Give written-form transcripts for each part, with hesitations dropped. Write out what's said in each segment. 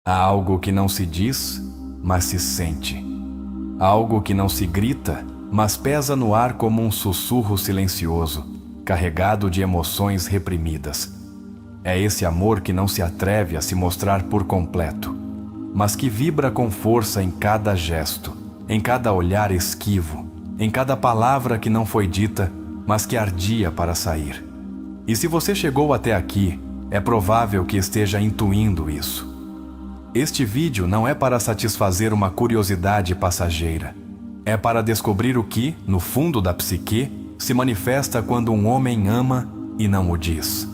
Há algo que não se diz, mas se sente. Algo que não se grita, mas pesa no ar como um sussurro silencioso, carregado de emoções reprimidas. É esse amor que não se atreve a se mostrar por completo, mas que vibra com força em cada gesto, em cada olhar esquivo, em cada palavra que não foi dita, mas que ardia para sair. E se você chegou até aqui, é provável que esteja intuindo isso. Este vídeo não é para satisfazer uma curiosidade passageira. É para descobrir o que, no fundo da psique, se manifesta quando um homem ama e não o diz.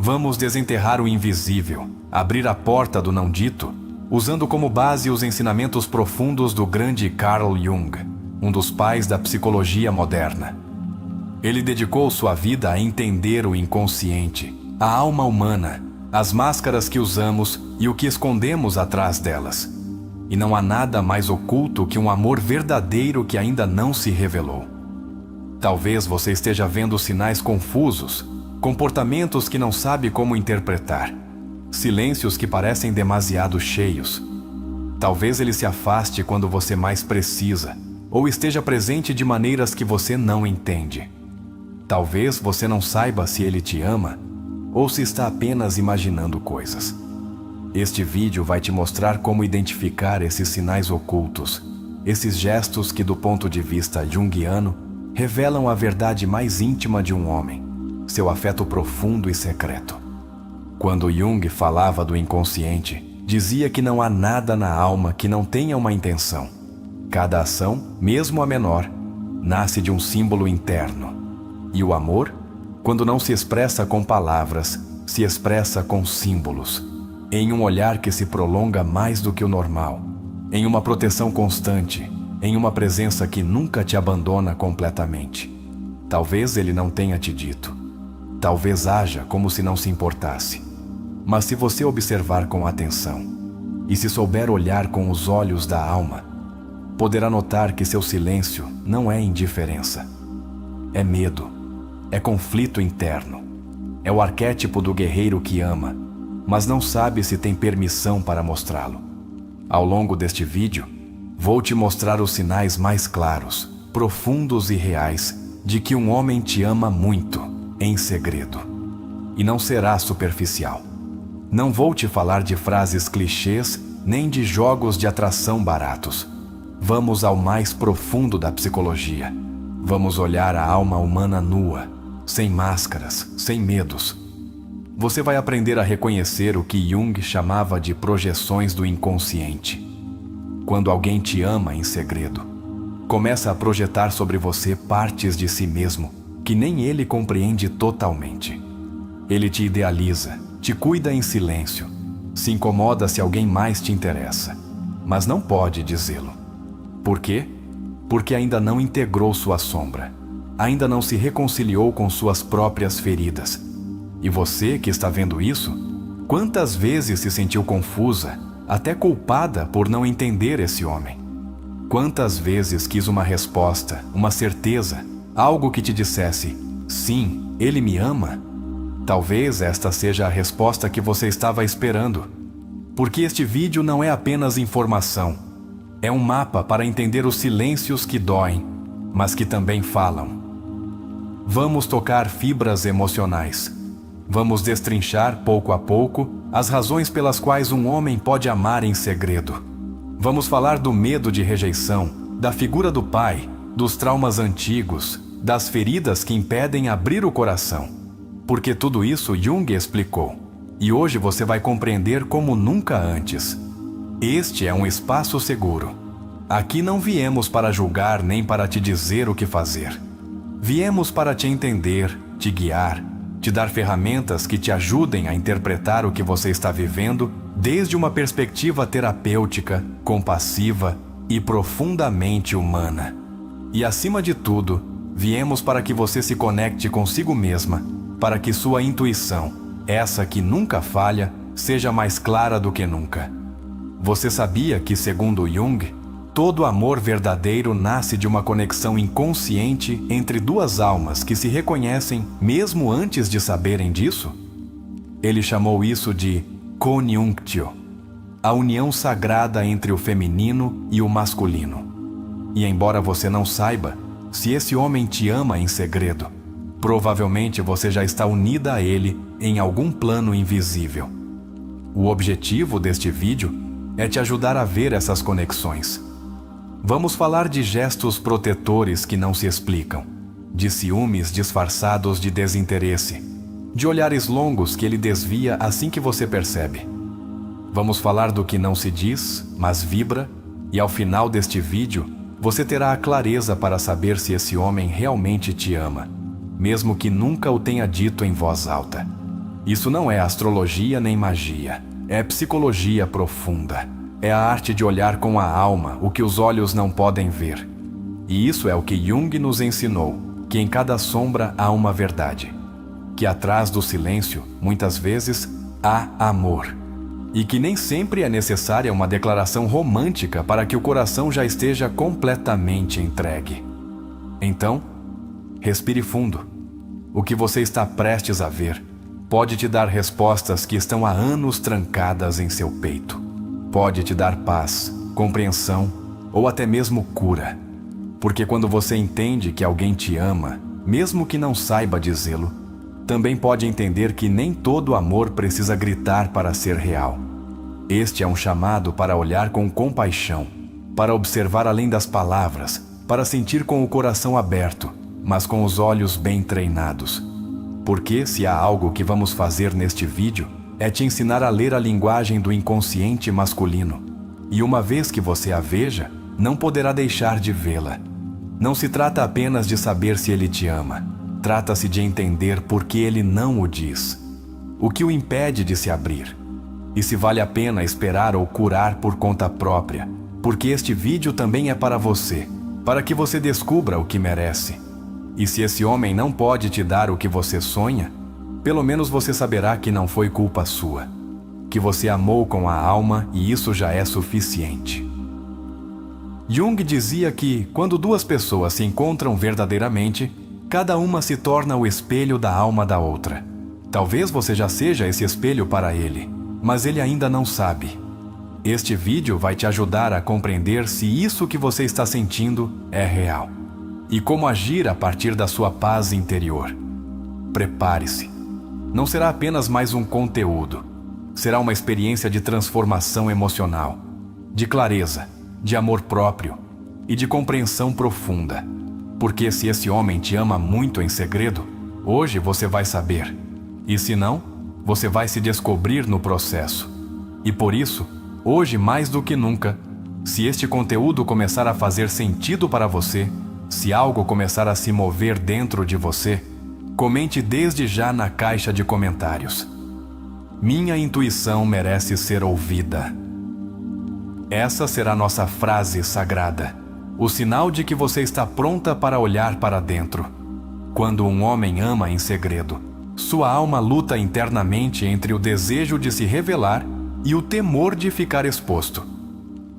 Vamos desenterrar o invisível, abrir a porta do não dito, usando como base os ensinamentos profundos do grande Carl Jung, um dos pais da psicologia moderna. Ele dedicou sua vida a entender o inconsciente, a alma humana, as máscaras que usamos e o que escondemos atrás delas. E não há nada mais oculto que um amor verdadeiro que ainda não se revelou. Talvez você esteja vendo sinais confusos, comportamentos que não sabe como interpretar, silêncios que parecem demasiado cheios. Talvez ele se afaste quando você mais precisa, ou esteja presente de maneiras que você não entende. Talvez você não saiba se ele te ama, ou se está apenas imaginando coisas. Este vídeo vai te mostrar como identificar esses sinais ocultos, esses gestos que, do ponto de vista junguiano, revelam a verdade mais íntima de um homem, seu afeto profundo e secreto. Quando Jung falava do inconsciente, dizia que não há nada na alma que não tenha uma intenção. Cada ação, mesmo a menor, nasce de um símbolo interno. E o amor, quando não se expressa com palavras, se expressa com símbolos, em um olhar que se prolonga mais do que o normal, em uma proteção constante, em uma presença que nunca te abandona completamente. Talvez ele não tenha te dito. Talvez haja como se não se importasse. Mas se você observar com atenção, e se souber olhar com os olhos da alma, poderá notar que seu silêncio não é indiferença. É medo. É conflito interno. É o arquétipo do guerreiro que ama, mas não sabe se tem permissão para mostrá-lo. Ao longo deste vídeo, vou te mostrar os sinais mais claros, profundos e reais de que um homem te ama muito, em segredo. E não será superficial. Não vou te falar de frases clichês, nem de jogos de atração baratos. Vamos ao mais profundo da psicologia. Vamos olhar a alma humana nua, sem máscaras, sem medos. Você vai aprender a reconhecer o que Jung chamava de projeções do inconsciente. Quando alguém te ama em segredo, começa a projetar sobre você partes de si mesmo que nem ele compreende totalmente. Ele te idealiza, te cuida em silêncio, se incomoda se alguém mais te interessa, mas não pode dizê-lo. Por quê? Porque ainda não integrou sua sombra. Ainda não se reconciliou com suas próprias feridas. E você que está vendo isso, quantas vezes se sentiu confusa, até culpada por não entender esse homem? Quantas vezes quis uma resposta, uma certeza, algo que te dissesse, sim, ele me ama? Talvez esta seja a resposta que você estava esperando. Porque este vídeo não é apenas informação. É um mapa para entender os silêncios que doem, mas que também falam. Vamos tocar fibras emocionais. Vamos destrinchar, pouco a pouco, as razões pelas quais um homem pode amar em segredo. Vamos falar do medo de rejeição, da figura do pai, dos traumas antigos, das feridas que impedem abrir o coração. Porque tudo isso Jung explicou. E hoje você vai compreender como nunca antes. Este é um espaço seguro. Aqui não viemos para julgar nem para te dizer o que fazer. Viemos para te entender, te guiar, te dar ferramentas que te ajudem a interpretar o que você está vivendo desde uma perspectiva terapêutica, compassiva e profundamente humana. E acima de tudo, viemos para que você se conecte consigo mesma, para que sua intuição, essa que nunca falha, seja mais clara do que nunca. Você sabia que, segundo Jung, todo amor verdadeiro nasce de uma conexão inconsciente entre duas almas que se reconhecem mesmo antes de saberem disso? Ele chamou isso de conjunctio, a união sagrada entre o feminino e o masculino. E embora você não saiba, se esse homem te ama em segredo, provavelmente você já está unida a ele em algum plano invisível. O objetivo deste vídeo é te ajudar a ver essas conexões. Vamos falar de gestos protetores que não se explicam, de ciúmes disfarçados de desinteresse, de olhares longos que ele desvia assim que você percebe. Vamos falar do que não se diz, mas vibra, e ao final deste vídeo, você terá a clareza para saber se esse homem realmente te ama, mesmo que nunca o tenha dito em voz alta. Isso não é astrologia nem magia, é psicologia profunda. É a arte de olhar com a alma o que os olhos não podem ver. E isso é o que Jung nos ensinou, que em cada sombra há uma verdade. Que atrás do silêncio, muitas vezes, há amor. E que nem sempre é necessária uma declaração romântica para que o coração já esteja completamente entregue. Então, respire fundo. O que você está prestes a ver pode te dar respostas que estão há anos trancadas em seu peito. Pode te dar paz, compreensão ou até mesmo cura. Porque quando você entende que alguém te ama, mesmo que não saiba dizê-lo, também pode entender que nem todo amor precisa gritar para ser real. Este é um chamado para olhar com compaixão, para observar além das palavras, para sentir com o coração aberto, mas com os olhos bem treinados. Porque se há algo que vamos fazer neste vídeo, é te ensinar a ler a linguagem do inconsciente masculino. E uma vez que você a veja, não poderá deixar de vê-la. Não se trata apenas de saber se ele te ama. Trata-se de entender por que ele não o diz. O que o impede de se abrir. E se vale a pena esperar ou curar por conta própria. Porque este vídeo também é para você. Para que você descubra o que merece. E se esse homem não pode te dar o que você sonha, pelo menos você saberá que não foi culpa sua, que você amou com a alma e isso já é suficiente. Jung dizia que, quando duas pessoas se encontram verdadeiramente, cada uma se torna o espelho da alma da outra. Talvez você já seja esse espelho para ele, mas ele ainda não sabe. Este vídeo vai te ajudar a compreender se isso que você está sentindo é real e como agir a partir da sua paz interior. Prepare-se. Não será apenas mais um conteúdo. Será uma experiência de transformação emocional, de clareza, de amor próprio e de compreensão profunda. Porque se esse homem te ama muito em segredo, hoje você vai saber. E se não, você vai se descobrir no processo. E por isso, hoje mais do que nunca, se este conteúdo começar a fazer sentido para você, se algo começar a se mover dentro de você, comente desde já na caixa de comentários. Minha intuição merece ser ouvida. Essa será nossa frase sagrada, o sinal de que você está pronta para olhar para dentro. Quando um homem ama em segredo, sua alma luta internamente entre o desejo de se revelar e o temor de ficar exposto.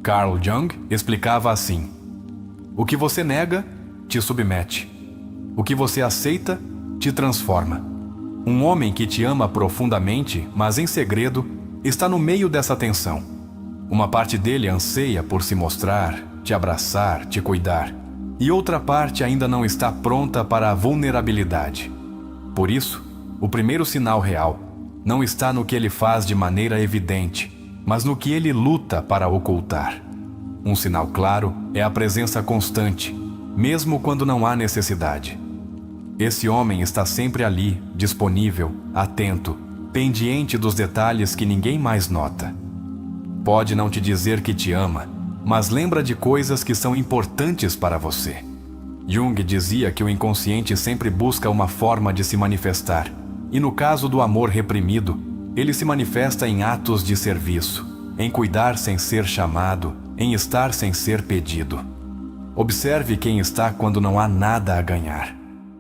Carl Jung explicava assim: o que você nega, te submete. O que você aceita, te transforma. Um homem que te ama profundamente, mas em segredo, está no meio dessa tensão. Uma parte dele anseia por se mostrar, te abraçar, te cuidar. E outra parte ainda não está pronta para a vulnerabilidade. Por isso, o primeiro sinal real não está no que ele faz de maneira evidente, mas no que ele luta para ocultar. Um sinal claro é a presença constante, mesmo quando não há necessidade. Esse homem está sempre ali, disponível, atento, pendiente dos detalhes que ninguém mais nota. Pode não te dizer que te ama, mas lembra de coisas que são importantes para você. Jung dizia que o inconsciente sempre busca uma forma de se manifestar, e no caso do amor reprimido, ele se manifesta em atos de serviço, em cuidar sem ser chamado, em estar sem ser pedido. Observe quem está quando não há nada a ganhar.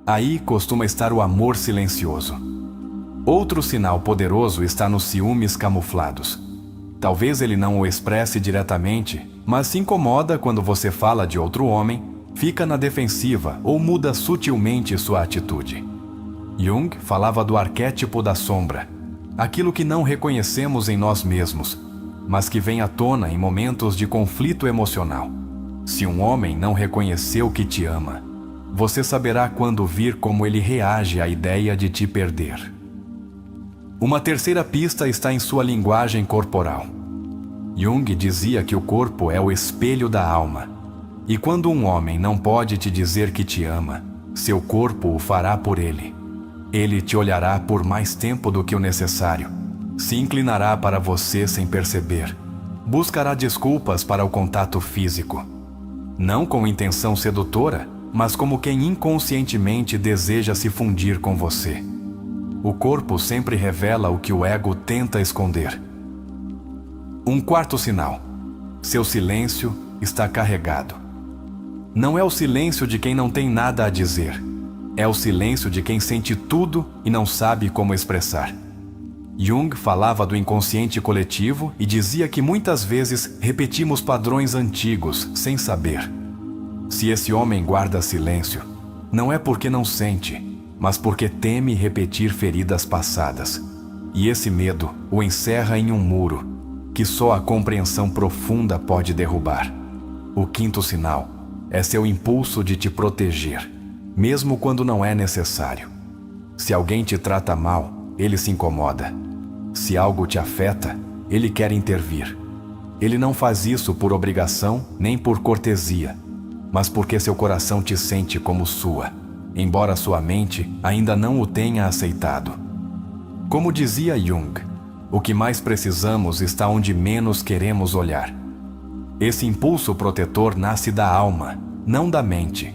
Aí costuma estar o amor silencioso. Outro sinal poderoso está nos ciúmes camuflados. Talvez ele não o expresse diretamente, mas se incomoda quando você fala de outro homem, fica na defensiva ou muda sutilmente sua atitude. Jung falava do arquétipo da sombra, aquilo que não reconhecemos em nós mesmos, mas que vem à tona em momentos de conflito emocional. Se um homem não reconheceu que te ama, você saberá quando vir como ele reage à ideia de te perder. Uma terceira pista está em sua linguagem corporal. Jung dizia que o corpo é o espelho da alma, e quando um homem não pode te dizer que te ama, seu corpo o fará por ele. Ele te olhará por mais tempo do que o necessário, se inclinará para você sem perceber, buscará desculpas para o contato físico, não com intenção sedutora, mas como quem inconscientemente deseja se fundir com você. O corpo sempre revela o que o ego tenta esconder. Um quarto sinal: seu silêncio está carregado. Não é o silêncio de quem não tem nada a dizer. É o silêncio de quem sente tudo e não sabe como expressar. Jung falava do inconsciente coletivo e dizia que muitas vezes repetimos padrões antigos sem saber. Se esse homem guarda silêncio, não é porque não sente, mas porque teme repetir feridas passadas. E esse medo o encerra em um muro que só a compreensão profunda pode derrubar. O quinto sinal é seu impulso de te proteger, mesmo quando não é necessário. Se alguém te trata mal, ele se incomoda. Se algo te afeta, ele quer intervir. Ele não faz isso por obrigação nem por cortesia, mas porque seu coração te sente como sua, embora sua mente ainda não o tenha aceitado. Como dizia Jung, o que mais precisamos está onde menos queremos olhar. Esse impulso protetor nasce da alma, não da mente.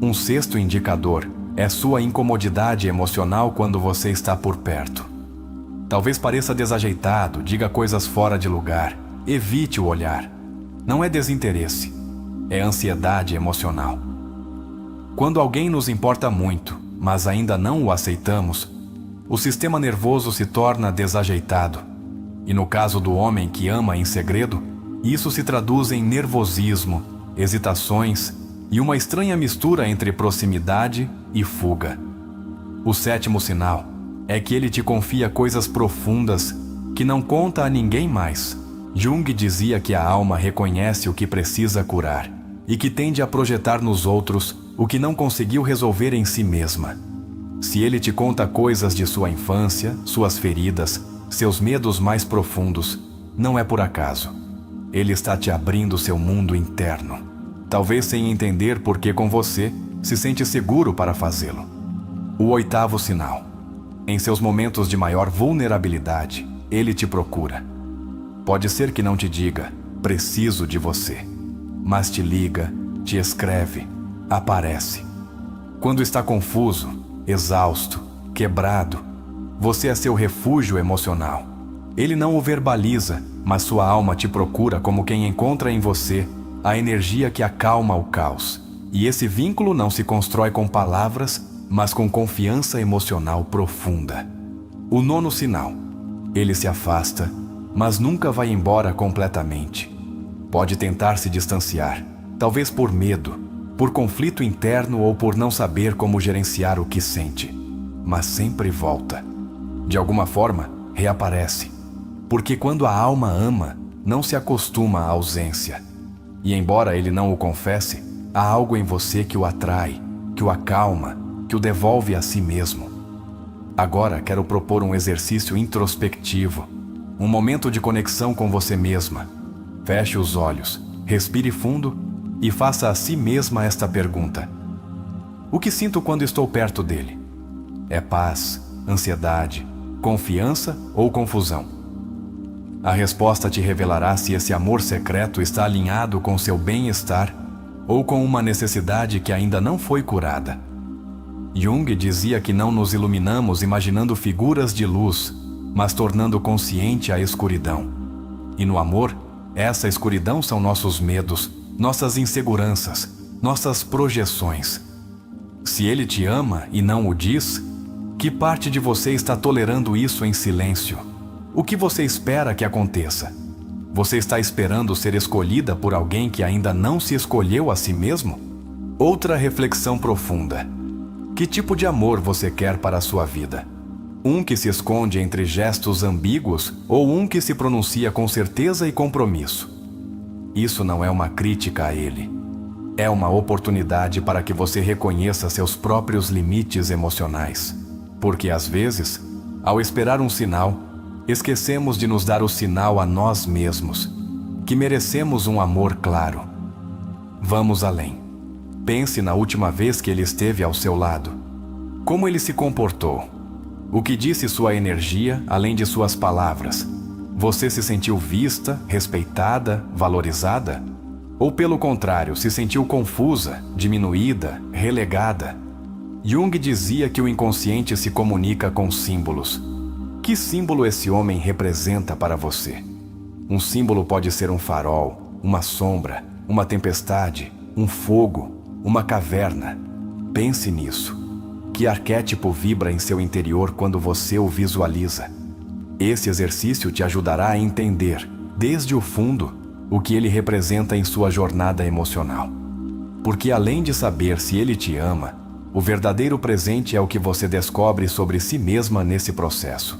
Um sexto indicador é sua incomodidade emocional quando você está por perto. Talvez pareça desajeitado, diga coisas fora de lugar, evite o olhar. Não é desinteresse, é ansiedade emocional. Quando alguém nos importa muito, mas ainda não o aceitamos, o sistema nervoso se torna desajeitado. E no caso do homem que ama em segredo, isso se traduz em nervosismo, hesitações e uma estranha mistura entre proximidade e fuga. O sétimo sinal é que ele te confia coisas profundas que não conta a ninguém mais. Jung dizia que a alma reconhece o que precisa curar e que tende a projetar nos outros o que não conseguiu resolver em si mesma. Se ele te conta coisas de sua infância, suas feridas, seus medos mais profundos, não é por acaso. Ele está te abrindo seu mundo interno, talvez sem entender por que com você se sente seguro para fazê-lo. O oitavo sinal: em seus momentos de maior vulnerabilidade, ele te procura. Pode ser que não te diga, preciso de você, mas te liga, te escreve, aparece. Quando está confuso, exausto, quebrado, você é seu refúgio emocional. Ele não o verbaliza, mas sua alma te procura como quem encontra em você a energia que acalma o caos. E esse vínculo não se constrói com palavras, mas com confiança emocional profunda. O nono sinal: ele se afasta, mas nunca vai embora completamente. Pode tentar se distanciar, talvez por medo, por conflito interno ou por não saber como gerenciar o que sente, mas sempre volta. De alguma forma, reaparece, porque quando a alma ama, não se acostuma à ausência. E embora ele não o confesse, há algo em você que o atrai, que o acalma, que o devolve a si mesmo. Agora quero propor um exercício introspectivo, um momento de conexão com você mesma. Feche os olhos, respire fundo e faça a si mesma esta pergunta: o que sinto quando estou perto dele? É paz, ansiedade, confiança ou confusão? A resposta te revelará se esse amor secreto está alinhado com seu bem-estar ou com uma necessidade que ainda não foi curada. Jung dizia que não nos iluminamos imaginando figuras de luz, mas tornando consciente a escuridão. E no amor, essa escuridão são nossos medos, nossas inseguranças, nossas projeções. Se ele te ama e não o diz, que parte de você está tolerando isso em silêncio? O que você espera que aconteça? Você está esperando ser escolhida por alguém que ainda não se escolheu a si mesmo? Outra reflexão profunda: que tipo de amor você quer para a sua vida? Um que se esconde entre gestos ambíguos ou um que se pronuncia com certeza e compromisso. Isso não é uma crítica a ele. É uma oportunidade para que você reconheça seus próprios limites emocionais. Porque às vezes, ao esperar um sinal, esquecemos de nos dar o sinal a nós mesmos, que merecemos um amor claro. Vamos além. Pense na última vez que ele esteve ao seu lado. Como ele se comportou? O que disse sua energia, além de suas palavras? Você se sentiu vista, respeitada, valorizada? Ou pelo contrário, se sentiu confusa, diminuída, relegada? Jung dizia que o inconsciente se comunica com símbolos. Que símbolo esse homem representa para você? Um símbolo pode ser um farol, uma sombra, uma tempestade, um fogo, uma caverna. Pense nisso. Que arquétipo vibra em seu interior quando você o visualiza? Esse exercício te ajudará a entender, desde o fundo, o que ele representa em sua jornada emocional. Porque além de saber se ele te ama, o verdadeiro presente é o que você descobre sobre si mesma nesse processo.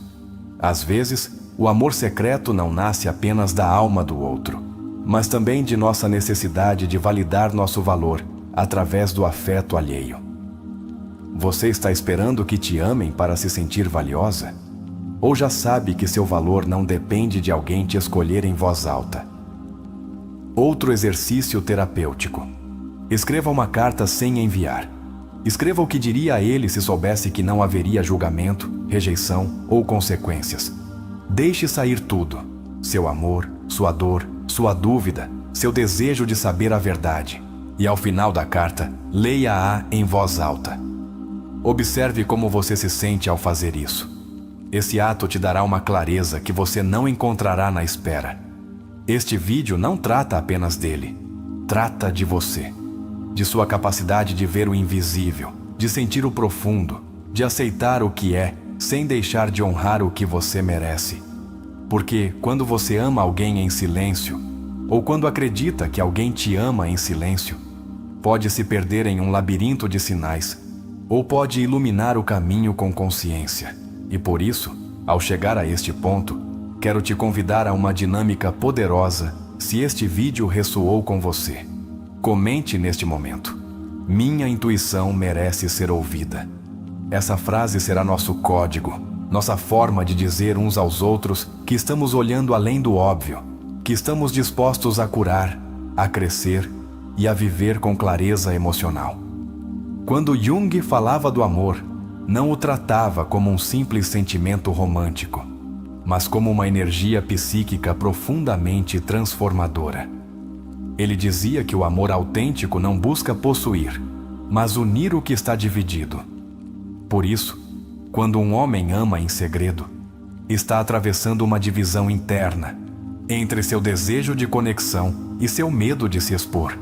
Às vezes, o amor secreto não nasce apenas da alma do outro, mas também de nossa necessidade de validar nosso valor através do afeto alheio. Você está esperando que te amem para se sentir valiosa? Ou já sabe que seu valor não depende de alguém te escolher em voz alta? Outro exercício terapêutico. Escreva uma carta sem enviar. Escreva o que diria a ele se soubesse que não haveria julgamento, rejeição ou consequências. Deixe sair tudo: seu amor, sua dor, sua dúvida, seu desejo de saber a verdade. E ao final da carta, leia-a em voz alta. Observe como você se sente ao fazer isso. Esse ato te dará uma clareza que você não encontrará na espera. Este vídeo não trata apenas dele. Trata de você. De sua capacidade de ver o invisível, de sentir o profundo, de aceitar o que é, sem deixar de honrar o que você merece. Porque quando você ama alguém em silêncio, ou quando acredita que alguém te ama em silêncio, pode se perder em um labirinto de sinais, ou pode iluminar o caminho com consciência. E por isso, ao chegar a este ponto, quero te convidar a uma dinâmica poderosa se este vídeo ressoou com você. Comente neste momento: minha intuição merece ser ouvida. Essa frase será nosso código, nossa forma de dizer uns aos outros que estamos olhando além do óbvio, que estamos dispostos a curar, a crescer e a viver com clareza emocional. Quando Jung falava do amor, não o tratava como um simples sentimento romântico, mas como uma energia psíquica profundamente transformadora. Ele dizia que o amor autêntico não busca possuir, mas unir o que está dividido. Por isso, quando um homem ama em segredo, está atravessando uma divisão interna entre seu desejo de conexão e seu medo de se expor.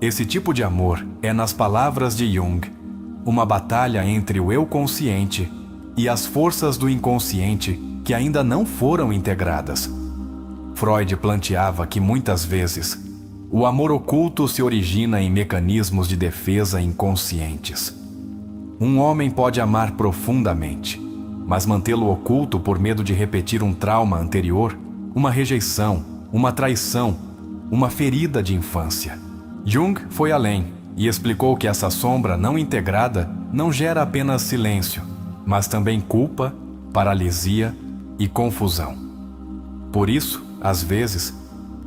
Esse tipo de amor é, nas palavras de Jung, uma batalha entre o eu consciente e as forças do inconsciente que ainda não foram integradas. Freud planteava que muitas vezes o amor oculto se origina em mecanismos de defesa inconscientes. Um homem pode amar profundamente, mas mantê-lo oculto por medo de repetir um trauma anterior, uma rejeição, uma traição, uma ferida de infância. Jung foi além e explicou que essa sombra não integrada não gera apenas silêncio, mas também culpa, paralisia e confusão. Por isso, às vezes,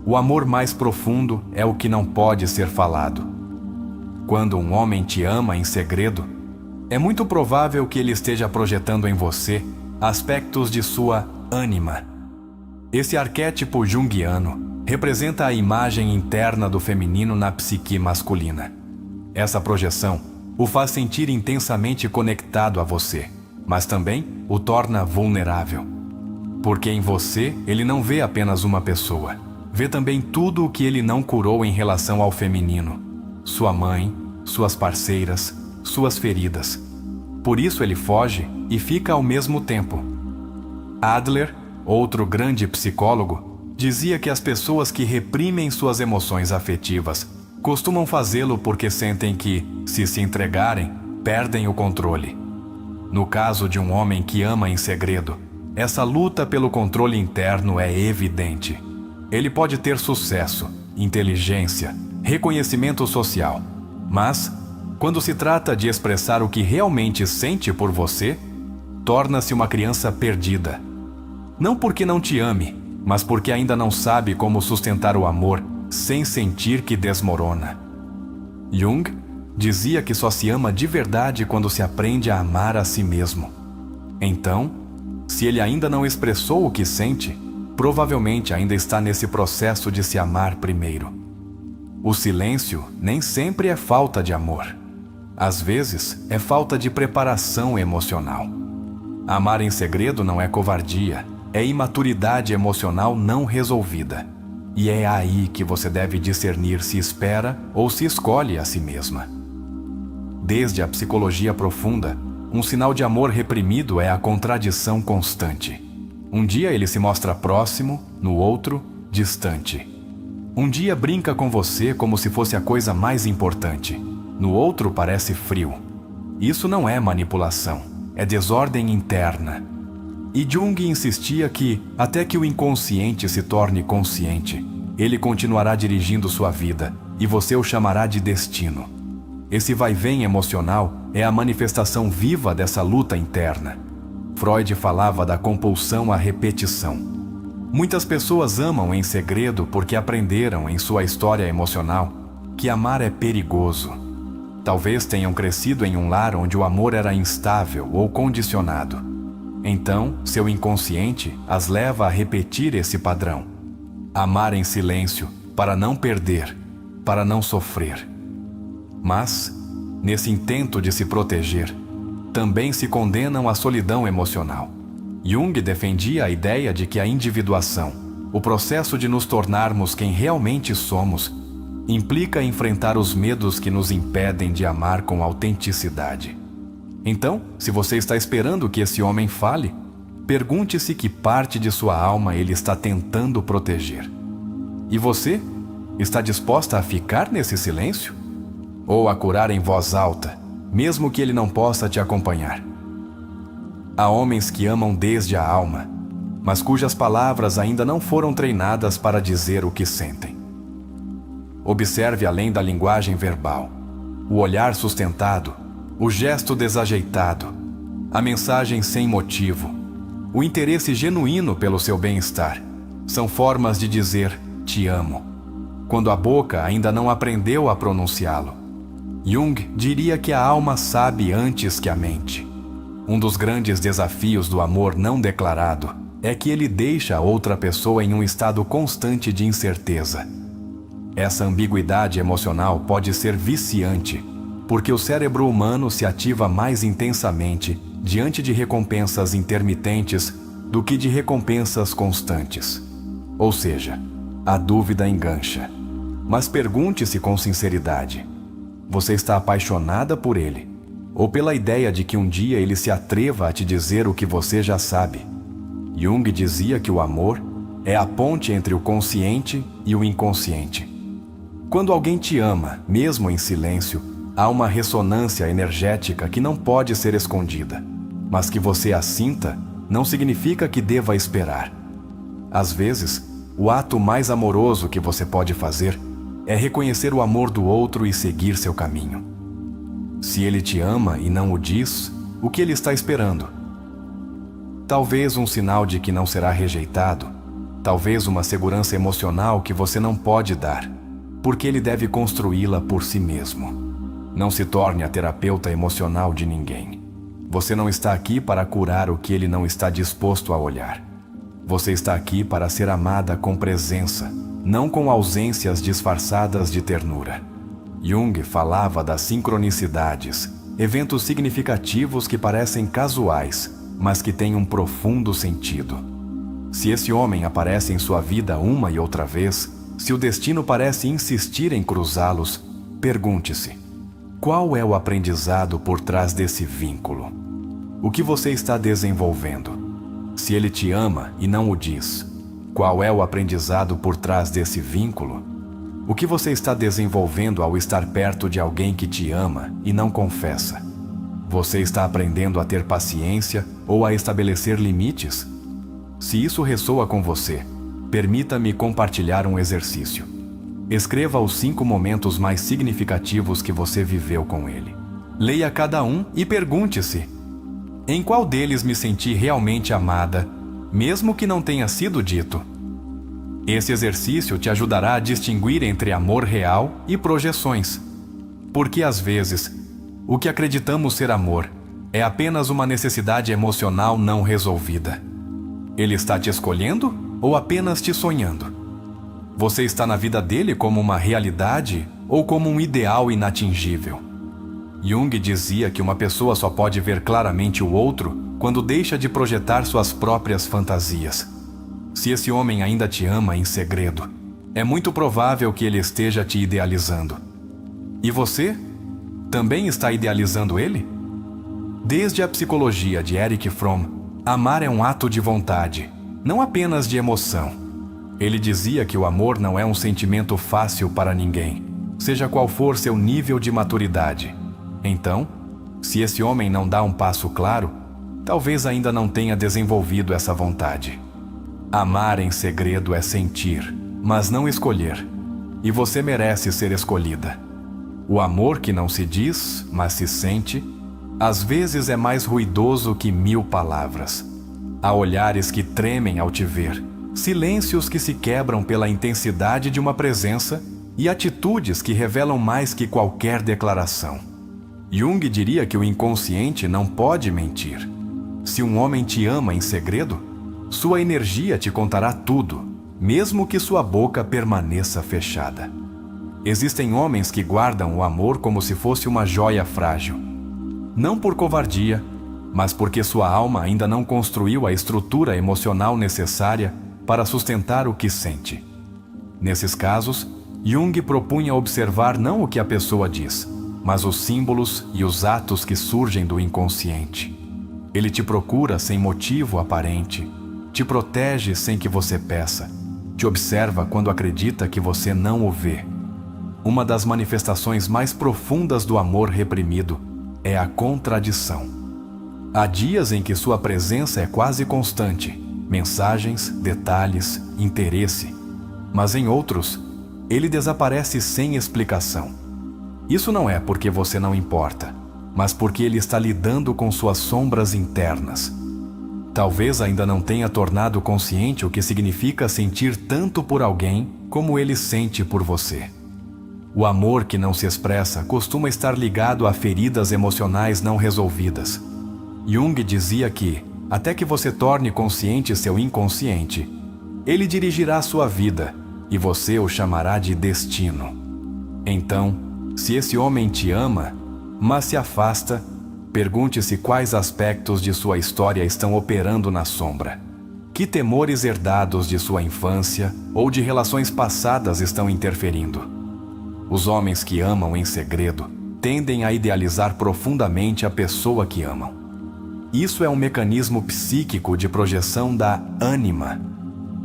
o amor mais profundo é o que não pode ser falado. Quando um homem te ama em segredo, é muito provável que ele esteja projetando em você aspectos de sua ânima. Esse arquétipo junguiano representa a imagem interna do feminino na psique masculina. Essa projeção o faz sentir intensamente conectado a você, mas também o torna vulnerável. Porque em você ele não vê apenas uma pessoa, vê também tudo o que ele não curou em relação ao feminino: sua mãe, suas parceiras, suas feridas. Por isso ele foge e fica ao mesmo tempo. Adler, outro grande psicólogo, dizia que as pessoas que reprimem suas emoções afetivas costumam fazê-lo porque sentem que, se entregarem, perdem o controle. No caso de um homem que ama em segredo, essa luta pelo controle interno é evidente. Ele pode ter sucesso, inteligência, reconhecimento social, mas, quando se trata de expressar o que realmente sente por você, torna-se uma criança perdida. Não porque não te ame, mas porque ainda não sabe como sustentar o amor sem sentir que desmorona. Jung dizia que só se ama de verdade quando se aprende a amar a si mesmo. Então, se ele ainda não expressou o que sente, provavelmente ainda está nesse processo de se amar primeiro. O silêncio nem sempre é falta de amor. Às vezes, é falta de preparação emocional. Amar em segredo não é covardia, é imaturidade emocional não resolvida. E é aí que você deve discernir se espera ou se escolhe a si mesma. Desde a psicologia profunda, um sinal de amor reprimido é a contradição constante. Um dia ele se mostra próximo, no outro, distante. Um dia brinca com você como se fosse a coisa mais importante, no outro parece frio. Isso não é manipulação, é desordem interna. E Jung insistia que, até que o inconsciente se torne consciente, ele continuará dirigindo sua vida e você o chamará de destino. Esse vai-vem emocional é a manifestação viva dessa luta interna. Freud falava da compulsão à repetição. Muitas pessoas amam em segredo porque aprenderam em sua história emocional que amar é perigoso. Talvez tenham crescido em um lar onde o amor era instável ou condicionado. Então, seu inconsciente as leva a repetir esse padrão. Amar em silêncio para não perder, para não sofrer. Mas, nesse intento de se proteger, também se condenam à solidão emocional. Jung defendia a ideia de que a individuação, o processo de nos tornarmos quem realmente somos, implica enfrentar os medos que nos impedem de amar com autenticidade. Então, se você está esperando que esse homem fale, pergunte-se que parte de sua alma ele está tentando proteger. E você? Está disposta a ficar nesse silêncio? Ou a curar em voz alta, mesmo que ele não possa te acompanhar? Há homens que amam desde a alma, mas cujas palavras ainda não foram treinadas para dizer o que sentem. Observe além da linguagem verbal, o olhar sustentado, o gesto desajeitado, a mensagem sem motivo, o interesse genuíno pelo seu bem-estar. São formas de dizer "te amo", quando a boca ainda não aprendeu a pronunciá-lo. Jung diria que a alma sabe antes que a mente. Um dos grandes desafios do amor não declarado é que ele deixa a outra pessoa em um estado constante de incerteza. Essa ambiguidade emocional pode ser viciante, porque o cérebro humano se ativa mais intensamente diante de recompensas intermitentes do que de recompensas constantes. Ou seja, a dúvida engancha. Mas pergunte-se com sinceridade: você está apaixonada por ele? Ou pela ideia de que um dia ele se atreva a te dizer o que você já sabe? Jung dizia que o amor é a ponte entre o consciente e o inconsciente. Quando alguém te ama, mesmo em silêncio, há uma ressonância energética que não pode ser escondida. Mas que você a sinta não significa que deva esperar. Às vezes, o ato mais amoroso que você pode fazer é reconhecer o amor do outro e seguir seu caminho. Se ele te ama e não o diz, o que ele está esperando? Talvez um sinal de que não será rejeitado, talvez uma segurança emocional que você não pode dar, porque ele deve construí-la por si mesmo. Não se torne a terapeuta emocional de ninguém. Você não está aqui para curar o que ele não está disposto a olhar. Você está aqui para ser amada com presença, não com ausências disfarçadas de ternura. Jung falava das sincronicidades, eventos significativos que parecem casuais, mas que têm um profundo sentido. Se esse homem aparece em sua vida uma e outra vez, se o destino parece insistir em cruzá-los, pergunte-se: qual é o aprendizado por trás desse vínculo? O que você está desenvolvendo? Se ele te ama e não o diz, qual é o aprendizado por trás desse vínculo? O que você está desenvolvendo ao estar perto de alguém que te ama e não confessa? Você está aprendendo a ter paciência ou a estabelecer limites? Se isso ressoa com você, permita-me compartilhar um exercício. Escreva os 5 momentos mais significativos que você viveu com ele. Leia cada um e pergunte-se: em qual deles me senti realmente amada, mesmo que não tenha sido dito? Esse exercício te ajudará a distinguir entre amor real e projeções. Porque às vezes, o que acreditamos ser amor é apenas uma necessidade emocional não resolvida. Ele está te escolhendo ou apenas te sonhando? Você está na vida dele como uma realidade ou como um ideal inatingível? Jung dizia que uma pessoa só pode ver claramente o outro quando deixa de projetar suas próprias fantasias. Se esse homem ainda te ama em segredo, é muito provável que ele esteja te idealizando. E você? Também está idealizando ele? Desde a psicologia de Erich Fromm, amar é um ato de vontade, não apenas de emoção. Ele dizia que o amor não é um sentimento fácil para ninguém, seja qual for seu nível de maturidade. Então, se esse homem não dá um passo claro, talvez ainda não tenha desenvolvido essa vontade. Amar em segredo é sentir, mas não escolher. E você merece ser escolhida. O amor que não se diz, mas se sente, às vezes é mais ruidoso que 1000 palavras. Há olhares que tremem ao te ver, silêncios que se quebram pela intensidade de uma presença e atitudes que revelam mais que qualquer declaração. Jung diria que o inconsciente não pode mentir. Se um homem te ama em segredo, sua energia te contará tudo, mesmo que sua boca permaneça fechada. Existem homens que guardam o amor como se fosse uma joia frágil. Não por covardia, mas porque sua alma ainda não construiu a estrutura emocional necessária para sustentar o que sente. Nesses casos, Jung propunha observar não o que a pessoa diz, mas os símbolos e os atos que surgem do inconsciente. Ele te procura sem motivo aparente, te protege sem que você peça, te observa quando acredita que você não o vê. Uma das manifestações mais profundas do amor reprimido é a contradição. Há dias em que sua presença é quase constante, mensagens, detalhes, interesse, mas em outros, ele desaparece sem explicação. Isso não é porque você não importa, mas porque ele está lidando com suas sombras internas. Talvez ainda não tenha tornado consciente o que significa sentir tanto por alguém como ele sente por você. O amor que não se expressa costuma estar ligado a feridas emocionais não resolvidas. Jung dizia que, até que você torne consciente seu inconsciente, ele dirigirá sua vida e você o chamará de destino. Então, se esse homem te ama, mas se afasta, pergunte-se quais aspectos de sua história estão operando na sombra. Que temores herdados de sua infância ou de relações passadas estão interferindo? Os homens que amam em segredo tendem a idealizar profundamente a pessoa que amam. Isso é um mecanismo psíquico de projeção da ânima.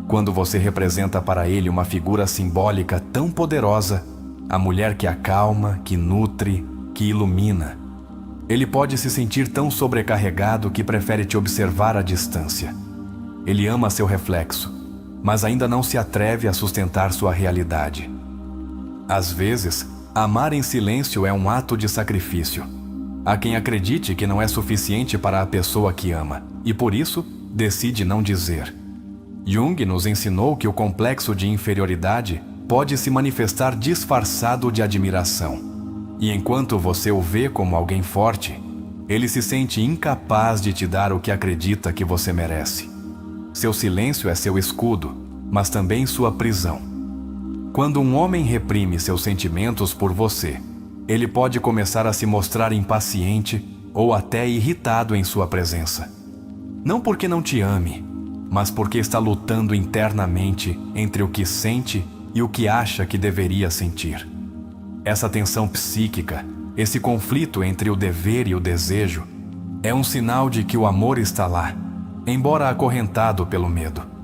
Quando você representa para ele uma figura simbólica tão poderosa, a mulher que acalma, que nutre, que ilumina, ele pode se sentir tão sobrecarregado que prefere te observar à distância. Ele ama seu reflexo, mas ainda não se atreve a sustentar sua realidade. Às vezes, amar em silêncio é um ato de sacrifício. Há quem acredite que não é suficiente para a pessoa que ama, e por isso, decide não dizer. Jung nos ensinou que o complexo de inferioridade pode se manifestar disfarçado de admiração. E enquanto você o vê como alguém forte, ele se sente incapaz de te dar o que acredita que você merece. Seu silêncio é seu escudo, mas também sua prisão. Quando um homem reprime seus sentimentos por você, ele pode começar a se mostrar impaciente ou até irritado em sua presença. Não porque não te ame, mas porque está lutando internamente entre o que sente e o que acha que deveria sentir. Essa tensão psíquica, esse conflito entre o dever e o desejo, é um sinal de que o amor está lá, embora acorrentado pelo medo.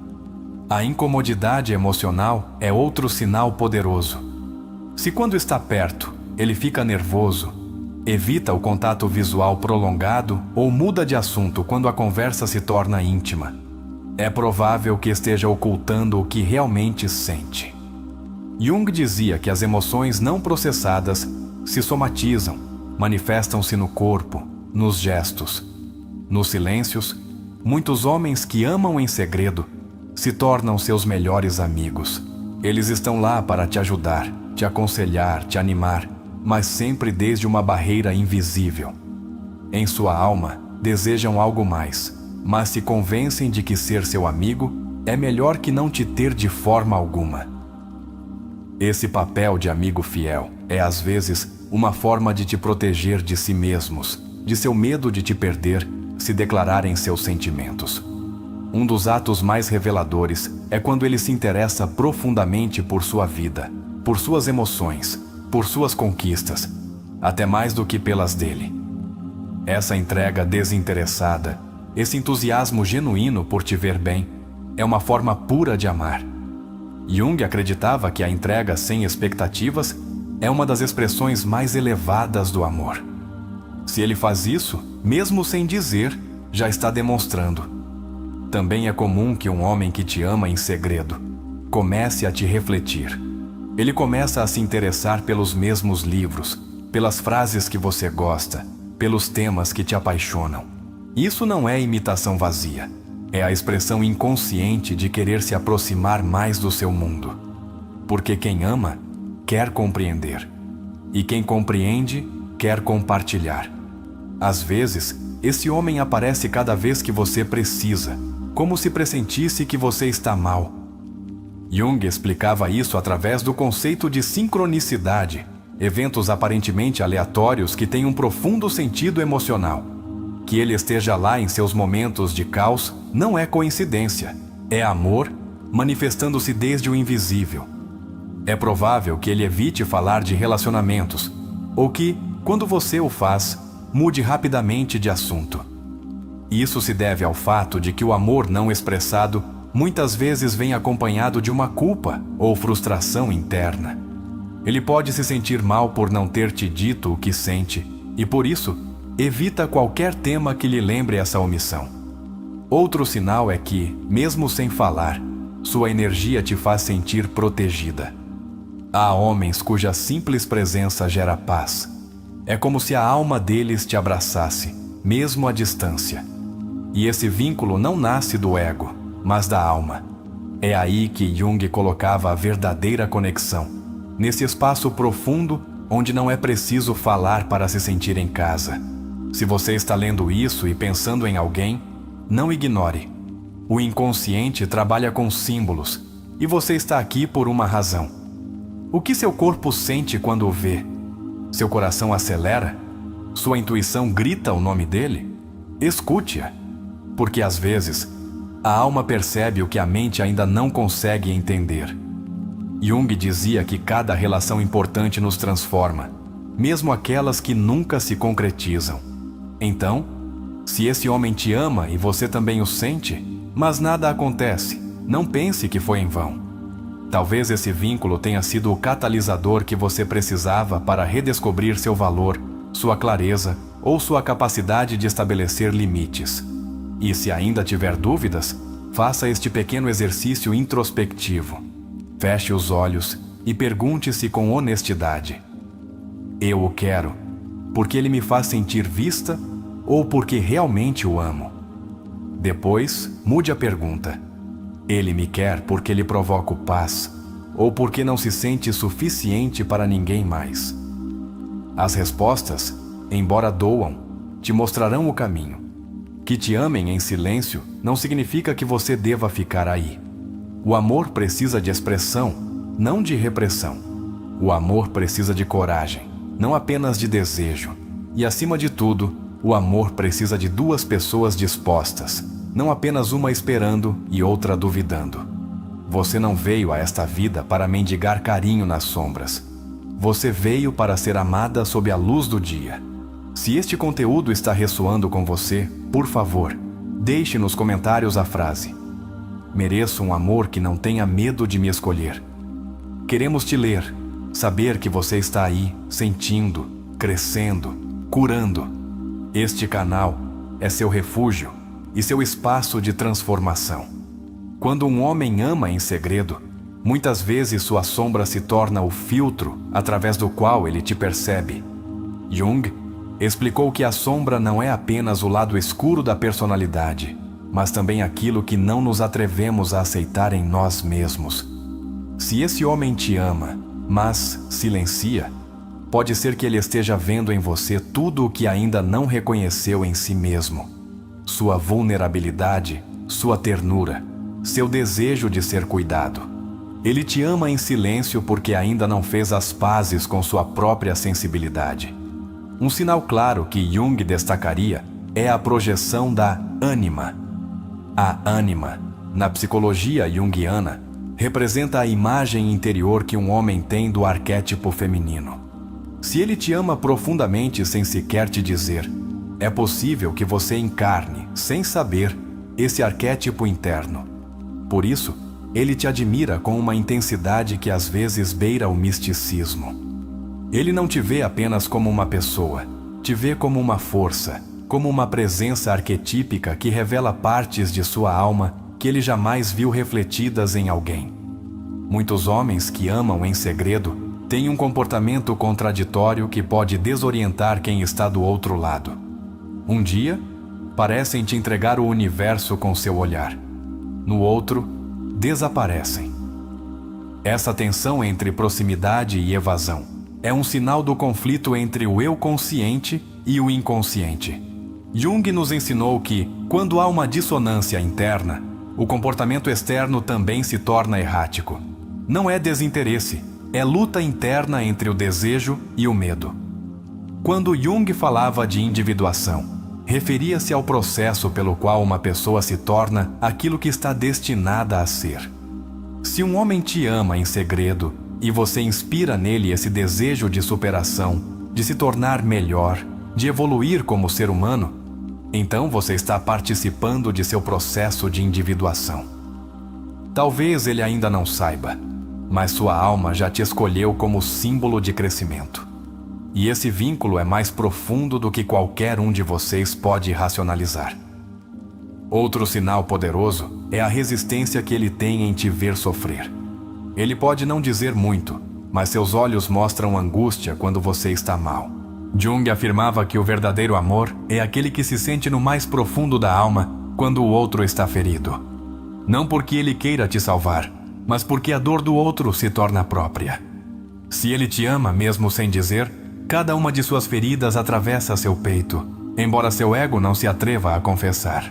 A incomodidade emocional é outro sinal poderoso. Se quando está perto, ele fica nervoso, Evita o contato visual prolongado ou muda de assunto quando a conversa se torna íntima. É provável que esteja ocultando o que realmente sente. Jung dizia que as emoções não processadas se somatizam, manifestam-se no corpo, nos gestos. Nos silêncios, muitos homens que amam em segredo se tornam seus melhores amigos. Eles estão lá para te ajudar, te aconselhar, te animar, mas sempre desde uma barreira invisível. Em sua alma, desejam algo mais, mas se convencem de que ser seu amigo é melhor que não te ter de forma alguma. Esse papel de amigo fiel é, às vezes, uma forma de te proteger de si mesmos, de seu medo de te perder, se declararem seus sentimentos. Um dos atos mais reveladores é quando ele se interessa profundamente por sua vida, por suas emoções, por suas conquistas, até mais do que pelas dele. Essa entrega desinteressada, esse entusiasmo genuíno por te ver bem, é uma forma pura de amar. Jung acreditava que a entrega sem expectativas é uma das expressões mais elevadas do amor. Se ele faz isso, mesmo sem dizer, já está demonstrando. Também é comum que um homem que te ama em segredo comece a te refletir. Ele começa a se interessar pelos mesmos livros, pelas frases que você gosta, pelos temas que te apaixonam. Isso não é imitação vazia. É a expressão inconsciente de querer se aproximar mais do seu mundo. Porque quem ama, quer compreender. E quem compreende, quer compartilhar. Às vezes, esse homem aparece cada vez que você precisa, como se pressentisse que você está mal. Jung explicava isso através do conceito de sincronicidade, eventos aparentemente aleatórios que têm um profundo sentido emocional. Que ele esteja lá em seus momentos de caos não é coincidência, é amor manifestando-se desde o invisível. É provável que ele evite falar de relacionamentos, ou que, quando você o faz, mude rapidamente de assunto. Isso se deve ao fato de que o amor não expressado muitas vezes vem acompanhado de uma culpa ou frustração interna. Ele pode se sentir mal por não ter te dito o que sente e, por isso, evita qualquer tema que lhe lembre essa omissão. Outro sinal é que, mesmo sem falar, sua energia te faz sentir protegida. Há homens cuja simples presença gera paz. É como se a alma deles te abraçasse, mesmo à distância. E esse vínculo não nasce do ego, mas da alma. É aí que Jung colocava a verdadeira conexão, nesse espaço profundo onde não é preciso falar para se sentir em casa. Se você está lendo isso e pensando em alguém, não ignore. O inconsciente trabalha com símbolos, e você está aqui por uma razão. O que seu corpo sente quando o vê? Seu coração acelera? Sua intuição grita o nome dele? Escute-a, porque às vezes a alma percebe o que a mente ainda não consegue entender. Jung dizia que cada relação importante nos transforma, mesmo aquelas que nunca se concretizam. Então, se esse homem te ama e você também o sente, mas nada acontece, não pense que foi em vão. Talvez esse vínculo tenha sido o catalisador que você precisava para redescobrir seu valor, sua clareza ou sua capacidade de estabelecer limites. E se ainda tiver dúvidas, faça este pequeno exercício introspectivo. Feche os olhos e pergunte-se com honestidade: eu o quero porque ele me faz sentir vista ou porque realmente o amo? Depois, mude a pergunta: ele me quer porque ele provoca paz ou porque não se sente suficiente para ninguém mais? As respostas, embora doam, te mostrarão o caminho. Que te amem em silêncio não significa que você deva ficar aí. O amor precisa de expressão, não de repressão. O amor precisa de coragem, não apenas de desejo. E acima de tudo, o amor precisa de duas pessoas dispostas, não apenas uma esperando e outra duvidando. Você não veio a esta vida para mendigar carinho nas sombras. Você veio para ser amada sob a luz do dia. Se este conteúdo está ressoando com você, por favor, deixe nos comentários a frase: mereço um amor que não tenha medo de me escolher. Queremos te ler, saber que você está aí, sentindo, crescendo, curando. Este canal é seu refúgio e seu espaço de transformação. Quando um homem ama em segredo, muitas vezes sua sombra se torna o filtro através do qual ele te percebe. Jung explicou que a sombra não é apenas o lado escuro da personalidade, mas também aquilo que não nos atrevemos a aceitar em nós mesmos. Se esse homem te ama, mas silencia, pode ser que ele esteja vendo em você tudo o que ainda não reconheceu em si mesmo. Sua vulnerabilidade, sua ternura, seu desejo de ser cuidado. Ele te ama em silêncio porque ainda não fez as pazes com sua própria sensibilidade. Um sinal claro que Jung destacaria é a projeção da ânima. A ânima, na psicologia junguiana, representa a imagem interior que um homem tem do arquétipo feminino. Se ele te ama profundamente sem sequer te dizer, é possível que você encarne, sem saber, esse arquétipo interno. Por isso, ele te admira com uma intensidade que às vezes beira o misticismo. Ele não te vê apenas como uma pessoa, te vê como uma força, como uma presença arquetípica que revela partes de sua alma que ele jamais viu refletidas em alguém. Muitos homens que amam em segredo têm um comportamento contraditório que pode desorientar quem está do outro lado. Um dia, parecem te entregar o universo com seu olhar. No outro, desaparecem. Essa tensão entre proximidade e evasão é um sinal do conflito entre o eu consciente e o inconsciente. Jung nos ensinou que, quando há uma dissonância interna, o comportamento externo também se torna errático. Não é desinteresse, é luta interna entre o desejo e o medo. Quando Jung falava de individuação, referia-se ao processo pelo qual uma pessoa se torna aquilo que está destinada a ser. Se um homem te ama em segredo e você inspira nele esse desejo de superação, de se tornar melhor, de evoluir como ser humano, então você está participando de seu processo de individuação. Talvez ele ainda não saiba, mas sua alma já te escolheu como símbolo de crescimento. E esse vínculo é mais profundo do que qualquer um de vocês pode racionalizar. Outro sinal poderoso é a resistência que ele tem em te ver sofrer. Ele pode não dizer muito, mas seus olhos mostram angústia quando você está mal. Jung afirmava que o verdadeiro amor é aquele que se sente no mais profundo da alma quando o outro está ferido. Não porque ele queira te salvar, mas porque a dor do outro se torna própria. Se ele te ama mesmo sem dizer, cada uma de suas feridas atravessa seu peito, embora seu ego não se atreva a confessar.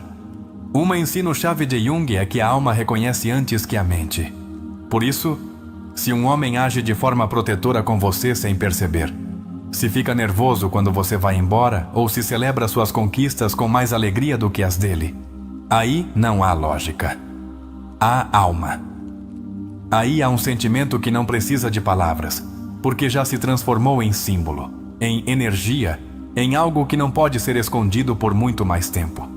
Uma ensino-chave de Jung é que a alma reconhece antes que a mente. Por isso, se um homem age de forma protetora com você sem perceber, se fica nervoso quando você vai embora ou se celebra suas conquistas com mais alegria do que as dele, aí não há lógica. Há alma. Aí há um sentimento que não precisa de palavras, porque já se transformou em símbolo, em energia, em algo que não pode ser escondido por muito mais tempo.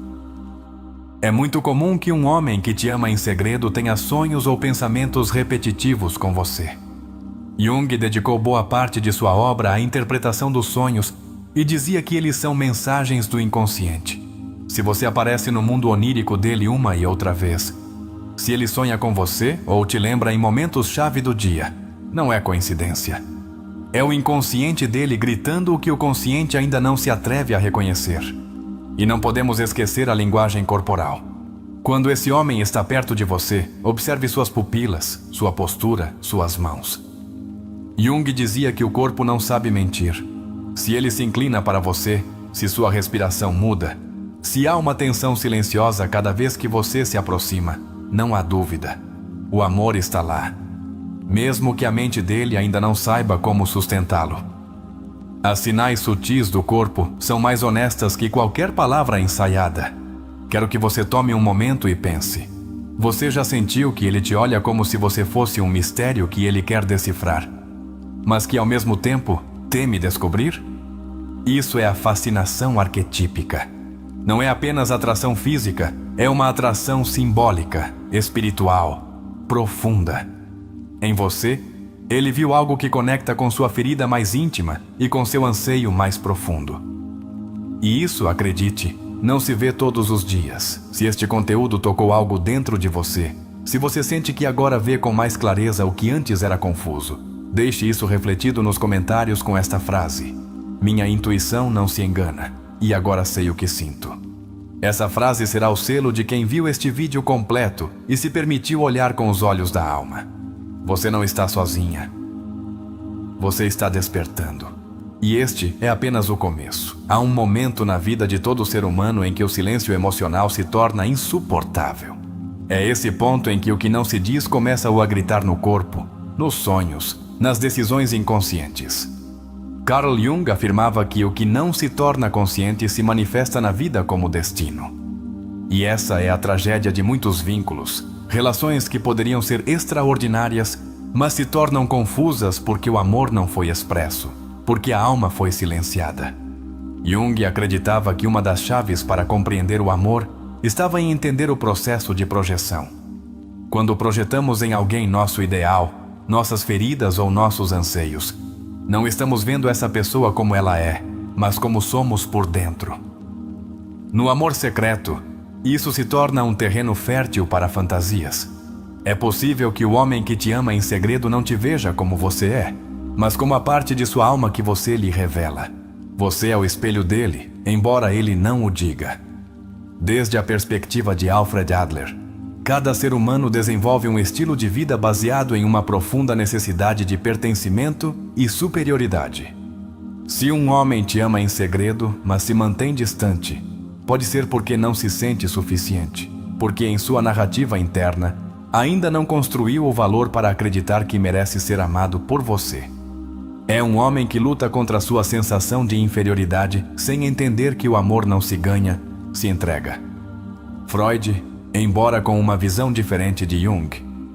É muito comum que um homem que te ama em segredo tenha sonhos ou pensamentos repetitivos com você. Jung dedicou boa parte de sua obra à interpretação dos sonhos e dizia que eles são mensagens do inconsciente. Se você aparece no mundo onírico dele uma e outra vez, se ele sonha com você ou te lembra em momentos-chave do dia, não é coincidência. É o inconsciente dele gritando o que o consciente ainda não se atreve a reconhecer. E não podemos esquecer a linguagem corporal. Quando esse homem está perto de você, observe suas pupilas, sua postura, suas mãos. Jung dizia que o corpo não sabe mentir. Se ele se inclina para você, se sua respiração muda, se há uma tensão silenciosa cada vez que você se aproxima, não há dúvida. O amor está lá, mesmo que a mente dele ainda não saiba como sustentá-lo. As sinais sutis do corpo são mais honestas que qualquer palavra ensaiada. Quero que você tome um momento e pense. Você já sentiu que ele te olha como se você fosse um mistério que ele quer decifrar, mas que ao mesmo tempo teme descobrir? Isso é a fascinação arquetípica. Não é apenas atração física, é uma atração simbólica, espiritual, profunda. Em você, ele viu algo que conecta com sua ferida mais íntima e com seu anseio mais profundo. E isso, acredite, não se vê todos os dias. Se este conteúdo tocou algo dentro de você, se você sente que agora vê com mais clareza o que antes era confuso, deixe isso refletido nos comentários com esta frase: minha intuição não se engana, e agora sei o que sinto. Essa frase será o selo de quem viu este vídeo completo e se permitiu olhar com os olhos da alma. Você não está sozinha. Você está despertando. E este é apenas o começo. Há um momento na vida de todo ser humano em que o silêncio emocional se torna insuportável. É esse ponto em que o que não se diz começa a gritar no corpo, nos sonhos, nas decisões inconscientes. Carl Jung afirmava que o que não se torna consciente se manifesta na vida como destino. E essa é a tragédia de muitos vínculos, relações que poderiam ser extraordinárias, mas se tornam confusas porque o amor não foi expresso, porque a alma foi silenciada. Jung acreditava que uma das chaves para compreender o amor estava em entender o processo de projeção. Quando projetamos em alguém nosso ideal, nossas feridas ou nossos anseios, não estamos vendo essa pessoa como ela é, mas como somos por dentro. No amor secreto, isso se torna um terreno fértil para fantasias. É possível que o homem que te ama em segredo não te veja como você é, mas como a parte de sua alma que você lhe revela. Você é o espelho dele, embora ele não o diga. Desde a perspectiva de Alfred Adler, cada ser humano desenvolve um estilo de vida baseado em uma profunda necessidade de pertencimento e superioridade. Se um homem te ama em segredo, mas se mantém distante, pode ser porque não se sente suficiente, porque em sua narrativa interna ainda não construiu o valor para acreditar que merece ser amado por você. É um homem que luta contra sua sensação de inferioridade sem entender que o amor não se ganha, se entrega. Freud, embora com uma visão diferente de Jung,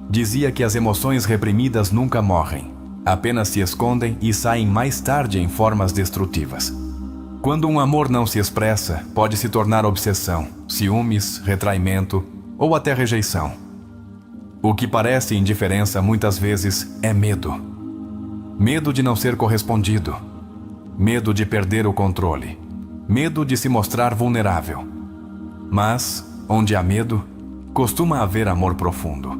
dizia que as emoções reprimidas nunca morrem, apenas se escondem e saem mais tarde em formas destrutivas. Quando um amor não se expressa, pode se tornar obsessão, ciúmes, retraimento ou até rejeição. O que parece indiferença muitas vezes é medo. Medo de não ser correspondido. Medo de perder o controle. Medo de se mostrar vulnerável. Mas, onde há medo, costuma haver amor profundo.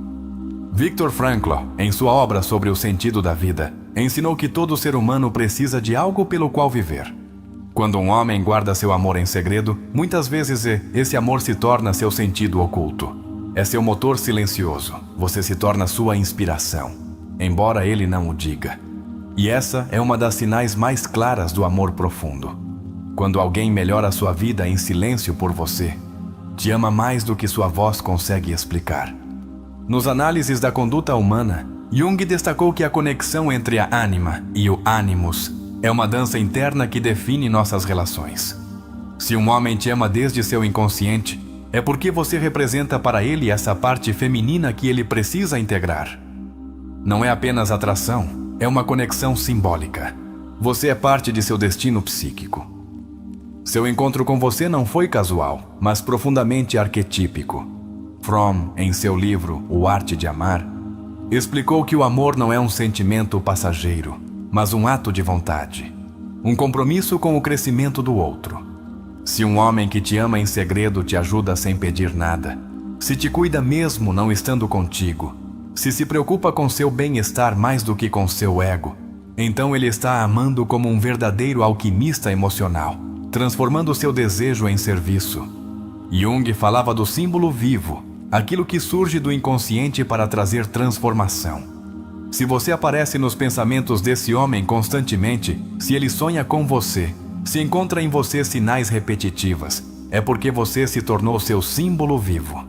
Viktor Frankl, em sua obra sobre o sentido da vida, ensinou que todo ser humano precisa de algo pelo qual viver. Quando um homem guarda seu amor em segredo, muitas vezes esse amor se torna seu sentido oculto. É seu motor silencioso. Você se torna sua inspiração, embora ele não o diga. E essa é uma das sinais mais claras do amor profundo. Quando alguém melhora sua vida em silêncio por você, te ama mais do que sua voz consegue explicar. Nos análises da conduta humana, Jung destacou que a conexão entre a ânima e o ânimos é uma dança interna que define nossas relações. Se um homem te ama desde seu inconsciente, é porque você representa para ele essa parte feminina que ele precisa integrar. Não é apenas atração, é uma conexão simbólica. Você é parte de seu destino psíquico. Seu encontro com você não foi casual, mas profundamente arquetípico. Fromm, em seu livro O Arte de Amar, explicou que o amor não é um sentimento passageiro, mas um ato de vontade, um compromisso com o crescimento do outro. Se um homem que te ama em segredo te ajuda sem pedir nada, se te cuida mesmo não estando contigo, se preocupa com seu bem-estar mais do que com seu ego, então ele está amando como um verdadeiro alquimista emocional, transformando seu desejo em serviço. Jung falava do símbolo vivo, aquilo que surge do inconsciente para trazer transformação. Se você aparece nos pensamentos desse homem constantemente, se ele sonha com você, se encontra em você sinais repetitivas, é porque você se tornou seu símbolo vivo.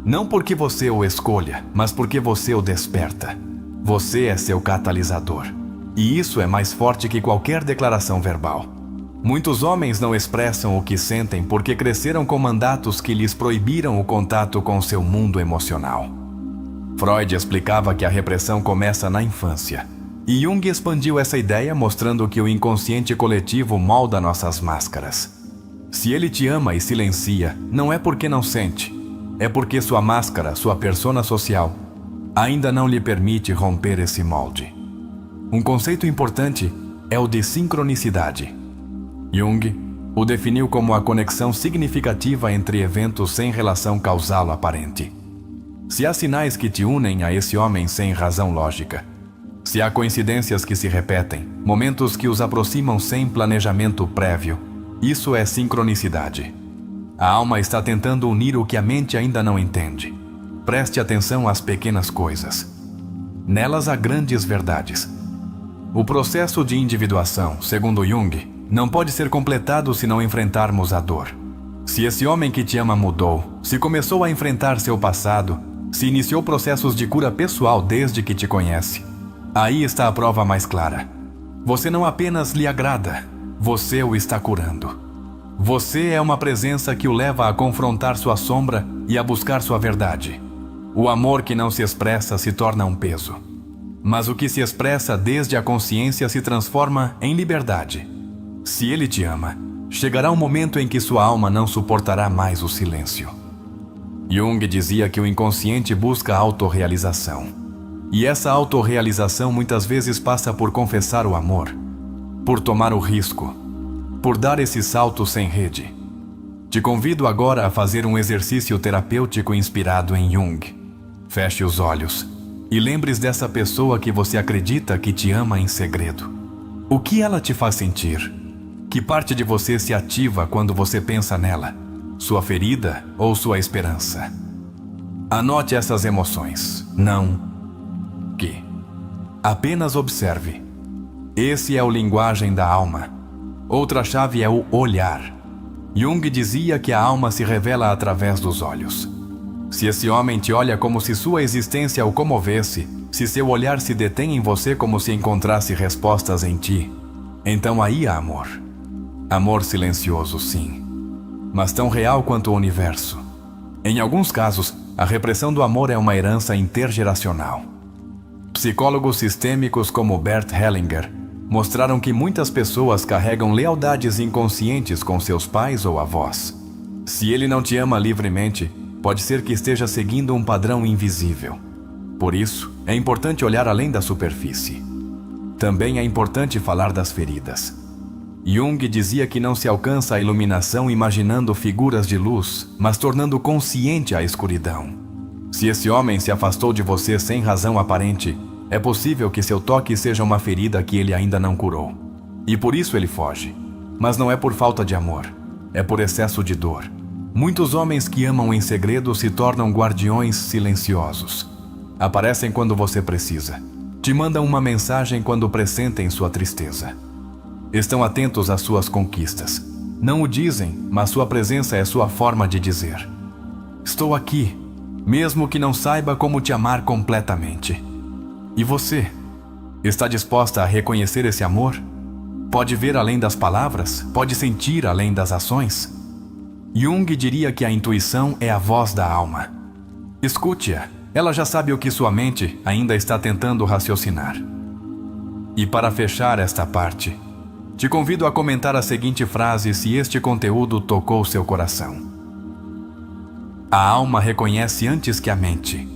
Não porque você o escolha, mas porque você o desperta. Você é seu catalisador. E isso é mais forte que qualquer declaração verbal. Muitos homens não expressam o que sentem porque cresceram com mandatos que lhes proibiram o contato com seu mundo emocional. Freud explicava que a repressão começa na infância. E Jung expandiu essa ideia mostrando que o inconsciente coletivo molda nossas máscaras. Se ele te ama e silencia, não é porque não sente. É porque sua máscara, sua persona social, ainda não lhe permite romper esse molde. Um conceito importante é o de sincronicidade. Jung, O definiu como a conexão significativa entre eventos sem relação causal aparente. Se há sinais que te unem a esse homem sem razão lógica, se há coincidências que se repetem, momentos que os aproximam sem planejamento prévio, isso é sincronicidade. A alma está tentando unir o que a mente ainda não entende. Preste atenção às pequenas coisas. Nelas há grandes verdades. O processo de individuação, segundo Jung, não pode ser completado se não enfrentarmos a dor. Se esse homem que te ama mudou, se começou a enfrentar seu passado, se iniciou processos de cura pessoal desde que te conhece, aí está a prova mais clara. Você não apenas lhe agrada, você o está curando. Você é uma presença que o leva a confrontar sua sombra e a buscar sua verdade. O amor que não se expressa se torna um peso. Mas o que se expressa desde a consciência se transforma em liberdade. Se ele te ama, chegará um momento em que sua alma não suportará mais o silêncio. Jung dizia que o inconsciente busca a autorrealização. E essa autorrealização muitas vezes passa por confessar o amor, por tomar o risco, por dar esse salto sem rede. Te convido agora a fazer um exercício terapêutico inspirado em Jung. Feche os olhos e lembre-se dessa pessoa que você acredita que te ama em segredo. O que ela te faz sentir? Que parte de você se ativa quando você pensa nela? Sua ferida ou sua esperança? Anote essas emoções. Não que. Apenas observe. Esse é o linguagem da alma. Outra chave é o olhar. Jung dizia que a alma se revela através dos olhos. Se esse homem te olha como se sua existência o comovesse, se seu olhar se detém em você como se encontrasse respostas em ti, então aí há amor. Amor silencioso, sim, mas tão real quanto o universo. Em alguns casos, a repressão do amor é uma herança intergeracional. Psicólogos sistêmicos como Bert Hellinger mostraram que muitas pessoas carregam lealdades inconscientes com seus pais ou avós. Se ele não te ama livremente, pode ser que esteja seguindo um padrão invisível. Por isso, é importante olhar além da superfície. Também é importante falar das feridas. Jung dizia que não se alcança a iluminação imaginando figuras de luz, mas tornando consciente a escuridão. Se esse homem se afastou de você sem razão aparente, é possível que seu toque seja uma ferida que ele ainda não curou. E por isso ele foge. Mas não é por falta de amor, é por excesso de dor. Muitos homens que amam em segredo se tornam guardiões silenciosos. Aparecem quando você precisa. Te mandam uma mensagem quando pressentem sua tristeza. Estão atentos às suas conquistas. Não o dizem, mas sua presença é sua forma de dizer. Estou aqui, mesmo que não saiba como te amar completamente. E você? Está disposta a reconhecer esse amor? Pode ver além das palavras? Pode sentir além das ações? Jung diria que a intuição é a voz da alma. Escute-a, ela já sabe o que sua mente ainda está tentando raciocinar. E para fechar esta parte, te convido a comentar a seguinte frase se este conteúdo tocou seu coração. A alma reconhece antes que a mente.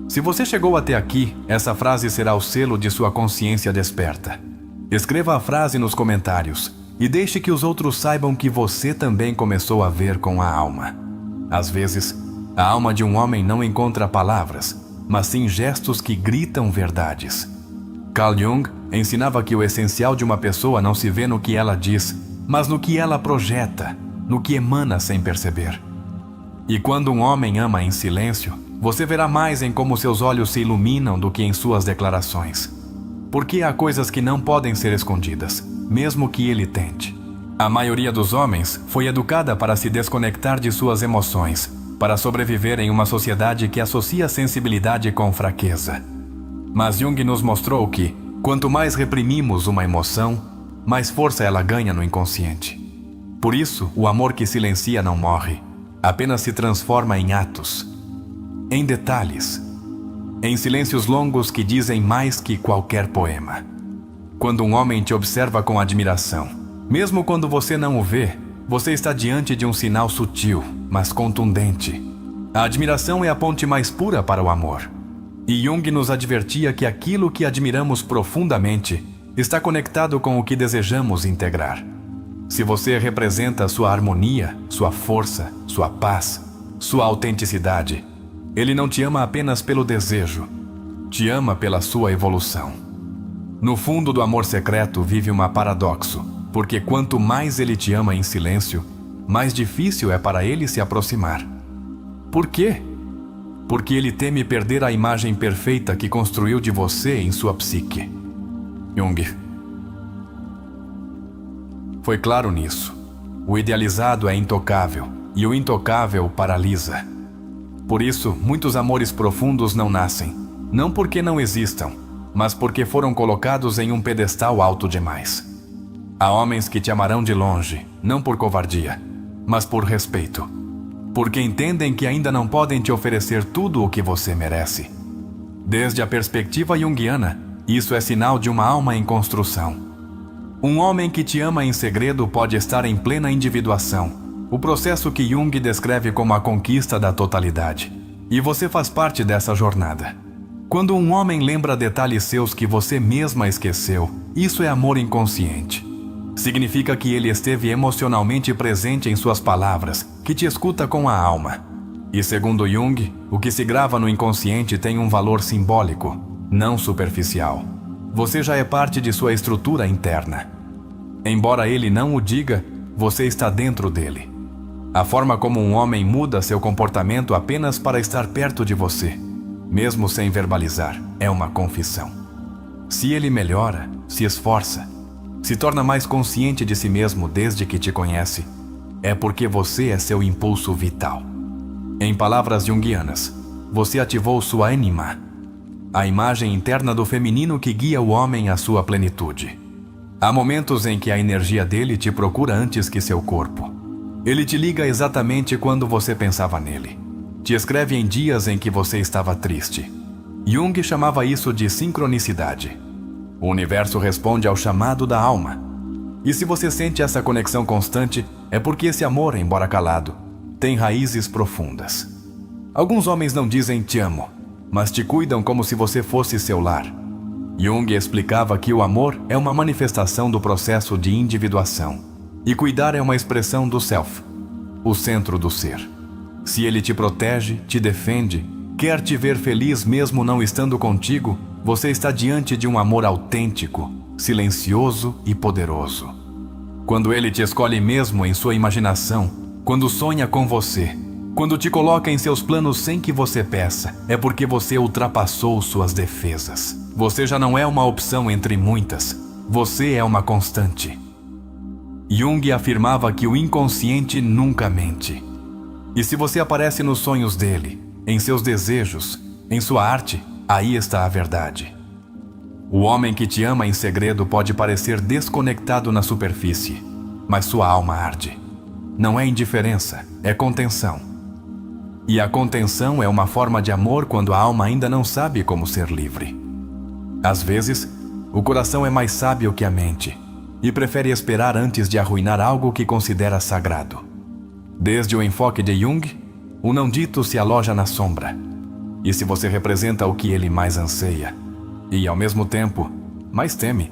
Se você chegou até aqui, essa frase será o selo de sua consciência desperta. Escreva a frase nos comentários e deixe que os outros saibam que você também começou a ver com a alma. Às vezes, a alma de um homem não encontra palavras, mas sim gestos que gritam verdades. Carl Jung ensinava que o essencial de uma pessoa não se vê no que ela diz, mas no que ela projeta, no que emana sem perceber. E quando um homem ama em silêncio, você verá mais em como seus olhos se iluminam do que em suas declarações. Porque há coisas que não podem ser escondidas, mesmo que ele tente. A maioria dos homens foi educada para se desconectar de suas emoções, para sobreviver em uma sociedade que associa sensibilidade com fraqueza. Mas Jung nos mostrou que, quanto mais reprimimos uma emoção, mais força ela ganha no inconsciente. Por isso, o amor que silencia não morre, apenas se transforma em atos, em detalhes, em silêncios longos que dizem mais que qualquer poema. Quando um homem te observa com admiração, mesmo quando você não o vê, você está diante de um sinal sutil, mas contundente. A admiração é a ponte mais pura para o amor. E Jung nos advertia que aquilo que admiramos profundamente está conectado com o que desejamos integrar. Se você representa sua harmonia, sua força, sua paz, sua autenticidade, ele não te ama apenas pelo desejo, te ama pela sua evolução. No fundo do amor secreto vive um paradoxo, porque quanto mais ele te ama em silêncio, mais difícil é para ele se aproximar. Por quê? Porque ele teme perder a imagem perfeita que construiu de você em sua psique. Jung foi claro nisso. O idealizado é intocável, e o intocável paralisa. Por isso, muitos amores profundos não nascem, não porque não existam, mas porque foram colocados em um pedestal alto demais. Há homens que te amarão de longe, não por covardia, mas por respeito, porque entendem que ainda não podem te oferecer tudo o que você merece. Desde a perspectiva junguiana, isso é sinal de uma alma em construção. Um homem que te ama em segredo pode estar em plena individuação, o processo que Jung descreve como a conquista da totalidade. E você faz parte dessa jornada. Quando um homem lembra detalhes seus que você mesma esqueceu, isso é amor inconsciente. Significa que ele esteve emocionalmente presente em suas palavras, que te escuta com a alma. E segundo Jung, o que se grava no inconsciente tem um valor simbólico, não superficial. Você já é parte de sua estrutura interna. Embora ele não o diga, você está dentro dele. A forma como um homem muda seu comportamento apenas para estar perto de você, mesmo sem verbalizar, é uma confissão. Se ele melhora, se esforça, se torna mais consciente de si mesmo desde que te conhece, é porque você é seu impulso vital. Em palavras junguianas, você ativou sua ânima, a imagem interna do feminino que guia o homem à sua plenitude. Há momentos em que a energia dele te procura antes que seu corpo. Ele te liga exatamente quando você pensava nele. Te escreve em dias em que você estava triste. Jung chamava isso de sincronicidade. O universo responde ao chamado da alma. E se você sente essa conexão constante, é porque esse amor, embora calado, tem raízes profundas. Alguns homens não dizem te amo, mas te cuidam como se você fosse seu lar. Jung explicava que o amor é uma manifestação do processo de individuação, e cuidar é uma expressão do self, o centro do ser. Se ele te protege, te defende, quer te ver feliz mesmo não estando contigo, você está diante de um amor autêntico, silencioso e poderoso. Quando ele te escolhe mesmo em sua imaginação, quando sonha com você, quando te coloca em seus planos sem que você peça, é porque você ultrapassou suas defesas. Você já não é uma opção entre muitas, você é uma constante. Jung afirmava que o inconsciente nunca mente. E se você aparece nos sonhos dele, em seus desejos, em sua arte, aí está a verdade. O homem que te ama em segredo pode parecer desconectado na superfície, mas sua alma arde. Não é indiferença, é contenção. E a contenção é uma forma de amor quando a alma ainda não sabe como ser livre. Às vezes, o coração é mais sábio que a mente e prefere esperar antes de arruinar algo que considera sagrado. Desde o enfoque de Jung, o não dito se aloja na sombra. E se você representa o que ele mais anseia, e ao mesmo tempo, mais teme,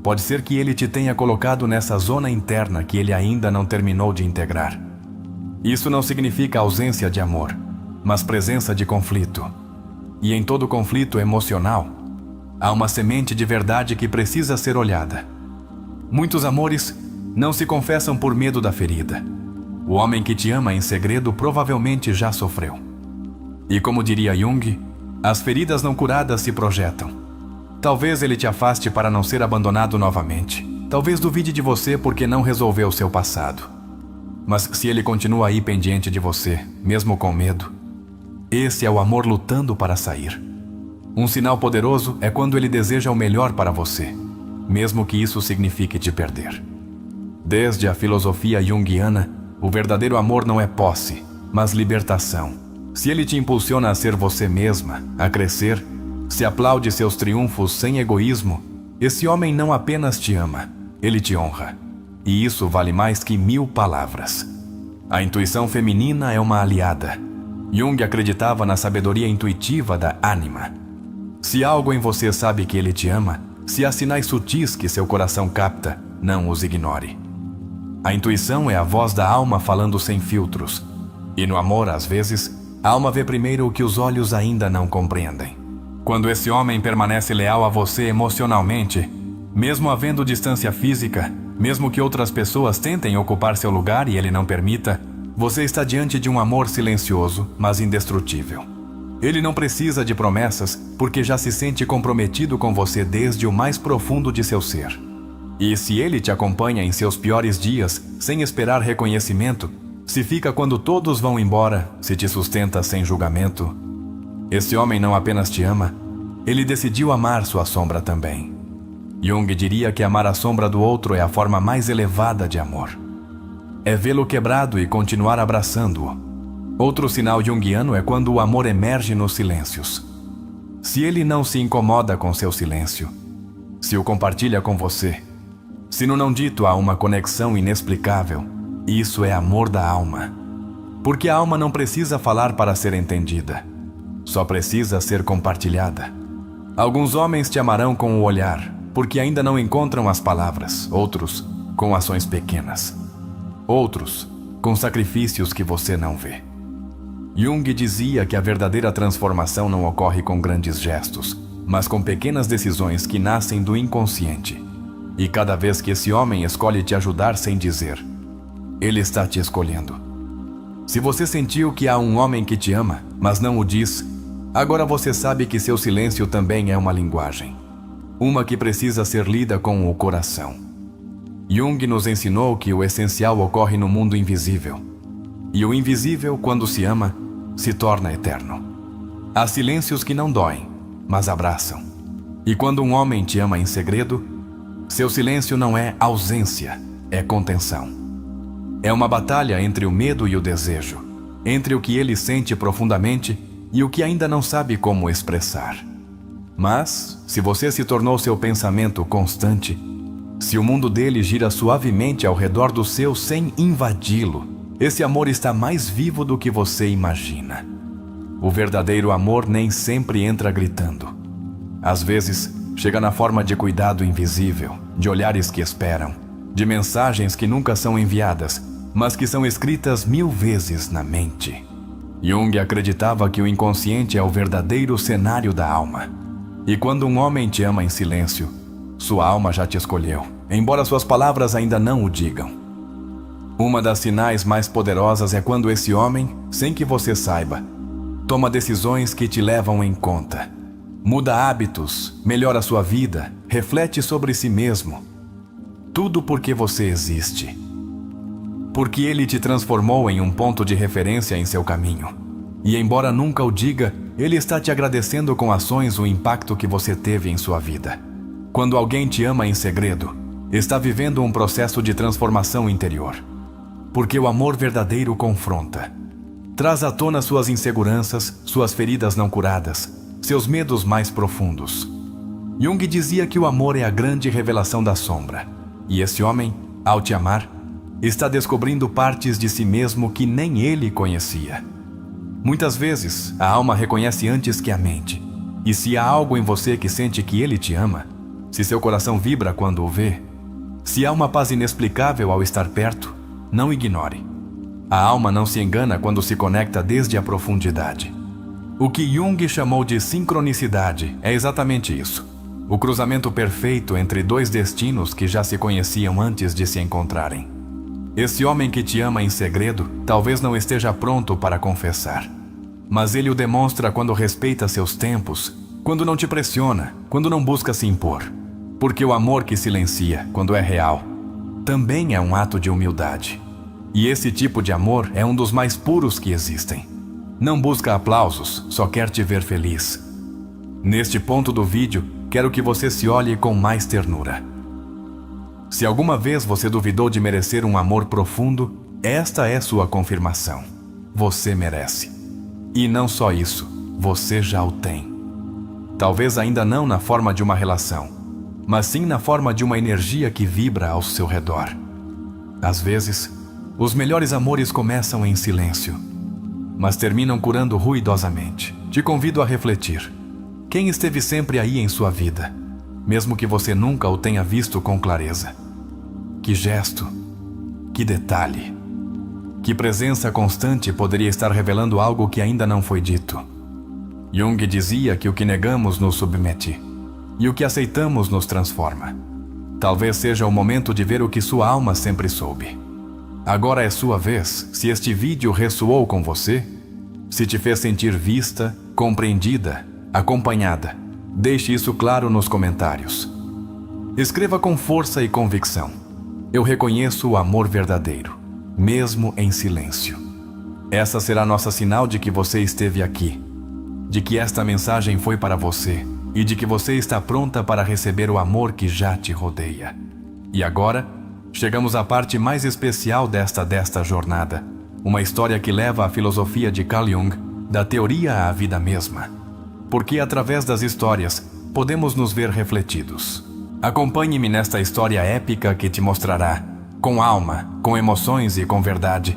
pode ser que ele te tenha colocado nessa zona interna que ele ainda não terminou de integrar. Isso não significa ausência de amor, mas presença de conflito. E em todo conflito emocional, há uma semente de verdade que precisa ser olhada. Muitos amores não se confessam por medo da ferida. O homem que te ama em segredo provavelmente já sofreu. E como diria Jung, as feridas não curadas se projetam. Talvez ele te afaste para não ser abandonado novamente. Talvez duvide de você porque não resolveu seu passado. Mas se ele continua aí pendiente de você, mesmo com medo, esse é o amor lutando para sair. Um sinal poderoso é quando ele deseja o melhor para você, mesmo que isso signifique te perder. Desde a filosofia junguiana, o verdadeiro amor não é posse, mas libertação. Se ele te impulsiona a ser você mesma, a crescer, se aplaude seus triunfos sem egoísmo, esse homem não apenas te ama, ele te honra. E isso vale mais que 1000 palavras. A intuição feminina é uma aliada. Jung acreditava na sabedoria intuitiva da ânima. Se algo em você sabe que ele te ama, se há sinais sutis que seu coração capta, não os ignore. A intuição é a voz da alma falando sem filtros. E no amor, às vezes, a alma vê primeiro o que os olhos ainda não compreendem. Quando esse homem permanece leal a você emocionalmente, mesmo havendo distância física, mesmo que outras pessoas tentem ocupar seu lugar e ele não permita, você está diante de um amor silencioso, mas indestrutível. Ele não precisa de promessas, porque já se sente comprometido com você desde o mais profundo de seu ser. E se ele te acompanha em seus piores dias, sem esperar reconhecimento, se fica quando todos vão embora, se te sustenta sem julgamento, esse homem não apenas te ama, ele decidiu amar sua sombra também. Jung diria que amar a sombra do outro é a forma mais elevada de amor. É vê-lo quebrado e continuar abraçando-o. Outro sinal junguiano é quando o amor emerge nos silêncios. Se ele não se incomoda com seu silêncio, se o compartilha com você, se no não dito há uma conexão inexplicável, isso é amor da alma. Porque a alma não precisa falar para ser entendida, só precisa ser compartilhada. Alguns homens te amarão com o olhar, porque ainda não encontram as palavras, outros com ações pequenas, outros com sacrifícios que você não vê. Jung dizia que a verdadeira transformação não ocorre com grandes gestos, mas com pequenas decisões que nascem do inconsciente. E cada vez que esse homem escolhe te ajudar sem dizer, ele está te escolhendo. Se você sentiu que há um homem que te ama, mas não o diz, agora você sabe que seu silêncio também é uma linguagem. Uma que precisa ser lida com o coração. Jung nos ensinou que o essencial ocorre no mundo invisível. E o invisível, quando se ama, se torna eterno. Há silêncios que não doem, mas abraçam. E quando um homem te ama em segredo, seu silêncio não é ausência, é contenção. É uma batalha entre o medo e o desejo, entre o que ele sente profundamente e o que ainda não sabe como expressar. Mas, se você se tornou seu pensamento constante, se o mundo dele gira suavemente ao redor do seu sem invadi-lo, esse amor está mais vivo do que você imagina. O verdadeiro amor nem sempre entra gritando. Às vezes, chega na forma de cuidado invisível, de olhares que esperam, de mensagens que nunca são enviadas, mas que são escritas 1000 vezes na mente. Jung acreditava que o inconsciente é o verdadeiro cenário da alma. E quando um homem te ama em silêncio, sua alma já te escolheu, embora suas palavras ainda não o digam. Uma das sinais mais poderosas é quando esse homem, sem que você saiba, toma decisões que te levam em conta. Muda hábitos, melhora sua vida, reflete sobre si mesmo. Tudo porque você existe. Porque ele te transformou em um ponto de referência em seu caminho. E embora nunca o diga, ele está te agradecendo com ações o impacto que você teve em sua vida. Quando alguém te ama em segredo, está vivendo um processo de transformação interior. Porque o amor verdadeiro confronta. Traz à tona suas inseguranças, suas feridas não curadas, seus medos mais profundos. Jung dizia que o amor é a grande revelação da sombra. E esse homem, ao te amar, está descobrindo partes de si mesmo que nem ele conhecia. Muitas vezes, a alma reconhece antes que a mente. E se há algo em você que sente que ele te ama, se seu coração vibra quando o vê, se há uma paz inexplicável ao estar perto, não ignore. A alma não se engana quando se conecta desde a profundidade. O que Jung chamou de sincronicidade é exatamente isso. O cruzamento perfeito entre dois destinos que já se conheciam antes de se encontrarem. Esse homem que te ama em segredo talvez não esteja pronto para confessar. Mas ele o demonstra quando respeita seus tempos, quando não te pressiona, quando não busca se impor. Porque o amor que silencia, quando é real, também é um ato de humildade. E esse tipo de amor é um dos mais puros que existem. Não busca aplausos, só quer te ver feliz. Neste ponto do vídeo, quero que você se olhe com mais ternura. Se alguma vez você duvidou de merecer um amor profundo, esta é sua confirmação. Você merece. E não só isso, você já o tem. Talvez ainda não na forma de uma relação, mas sim na forma de uma energia que vibra ao seu redor. Às vezes, os melhores amores começam em silêncio, mas terminam curando ruidosamente. Te convido a refletir. Quem esteve sempre aí em sua vida, mesmo que você nunca o tenha visto com clareza? Que gesto, Que detalhe! Que presença constante poderia estar revelando algo que ainda não foi dito. Jung dizia que o que negamos nos submete, e o que aceitamos nos transforma. Talvez seja o momento de ver o que sua alma sempre soube. Agora é sua vez. Se este vídeo ressoou com você, se te fez sentir vista, compreendida, acompanhada, deixe isso claro nos comentários. Escreva com força e convicção: eu reconheço o amor verdadeiro, mesmo em silêncio. Essa será nossa sinal de que você esteve aqui, de que esta mensagem foi para você e de que você está pronta para receber o amor que já te rodeia. E agora, chegamos à parte mais especial desta jornada, uma história que leva à filosofia de Carl Jung, da teoria à vida mesma. Porque através das histórias, podemos nos ver refletidos. Acompanhe-me nesta história épica que te mostrará, com alma, com emoções e com verdade,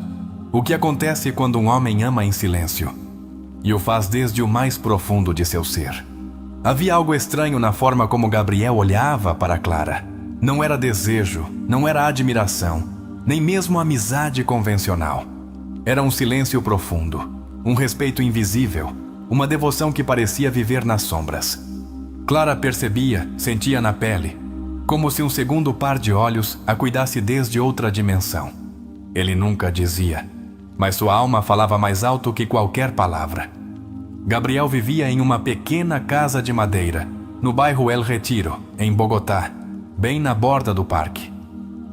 o que acontece quando um homem ama em silêncio, e o faz desde o mais profundo de seu ser. Havia algo estranho na forma como Gabriel olhava para Clara. Não era desejo, não era admiração, nem mesmo amizade convencional. Era um silêncio profundo, um respeito invisível, uma devoção que parecia viver nas sombras. Clara percebia, sentia na pele, como se um segundo par de olhos a cuidasse desde outra dimensão. Ele nunca dizia, mas sua alma falava mais alto que qualquer palavra. Gabriel vivia em uma pequena casa de madeira, no bairro El Retiro, em Bogotá, bem na borda do parque.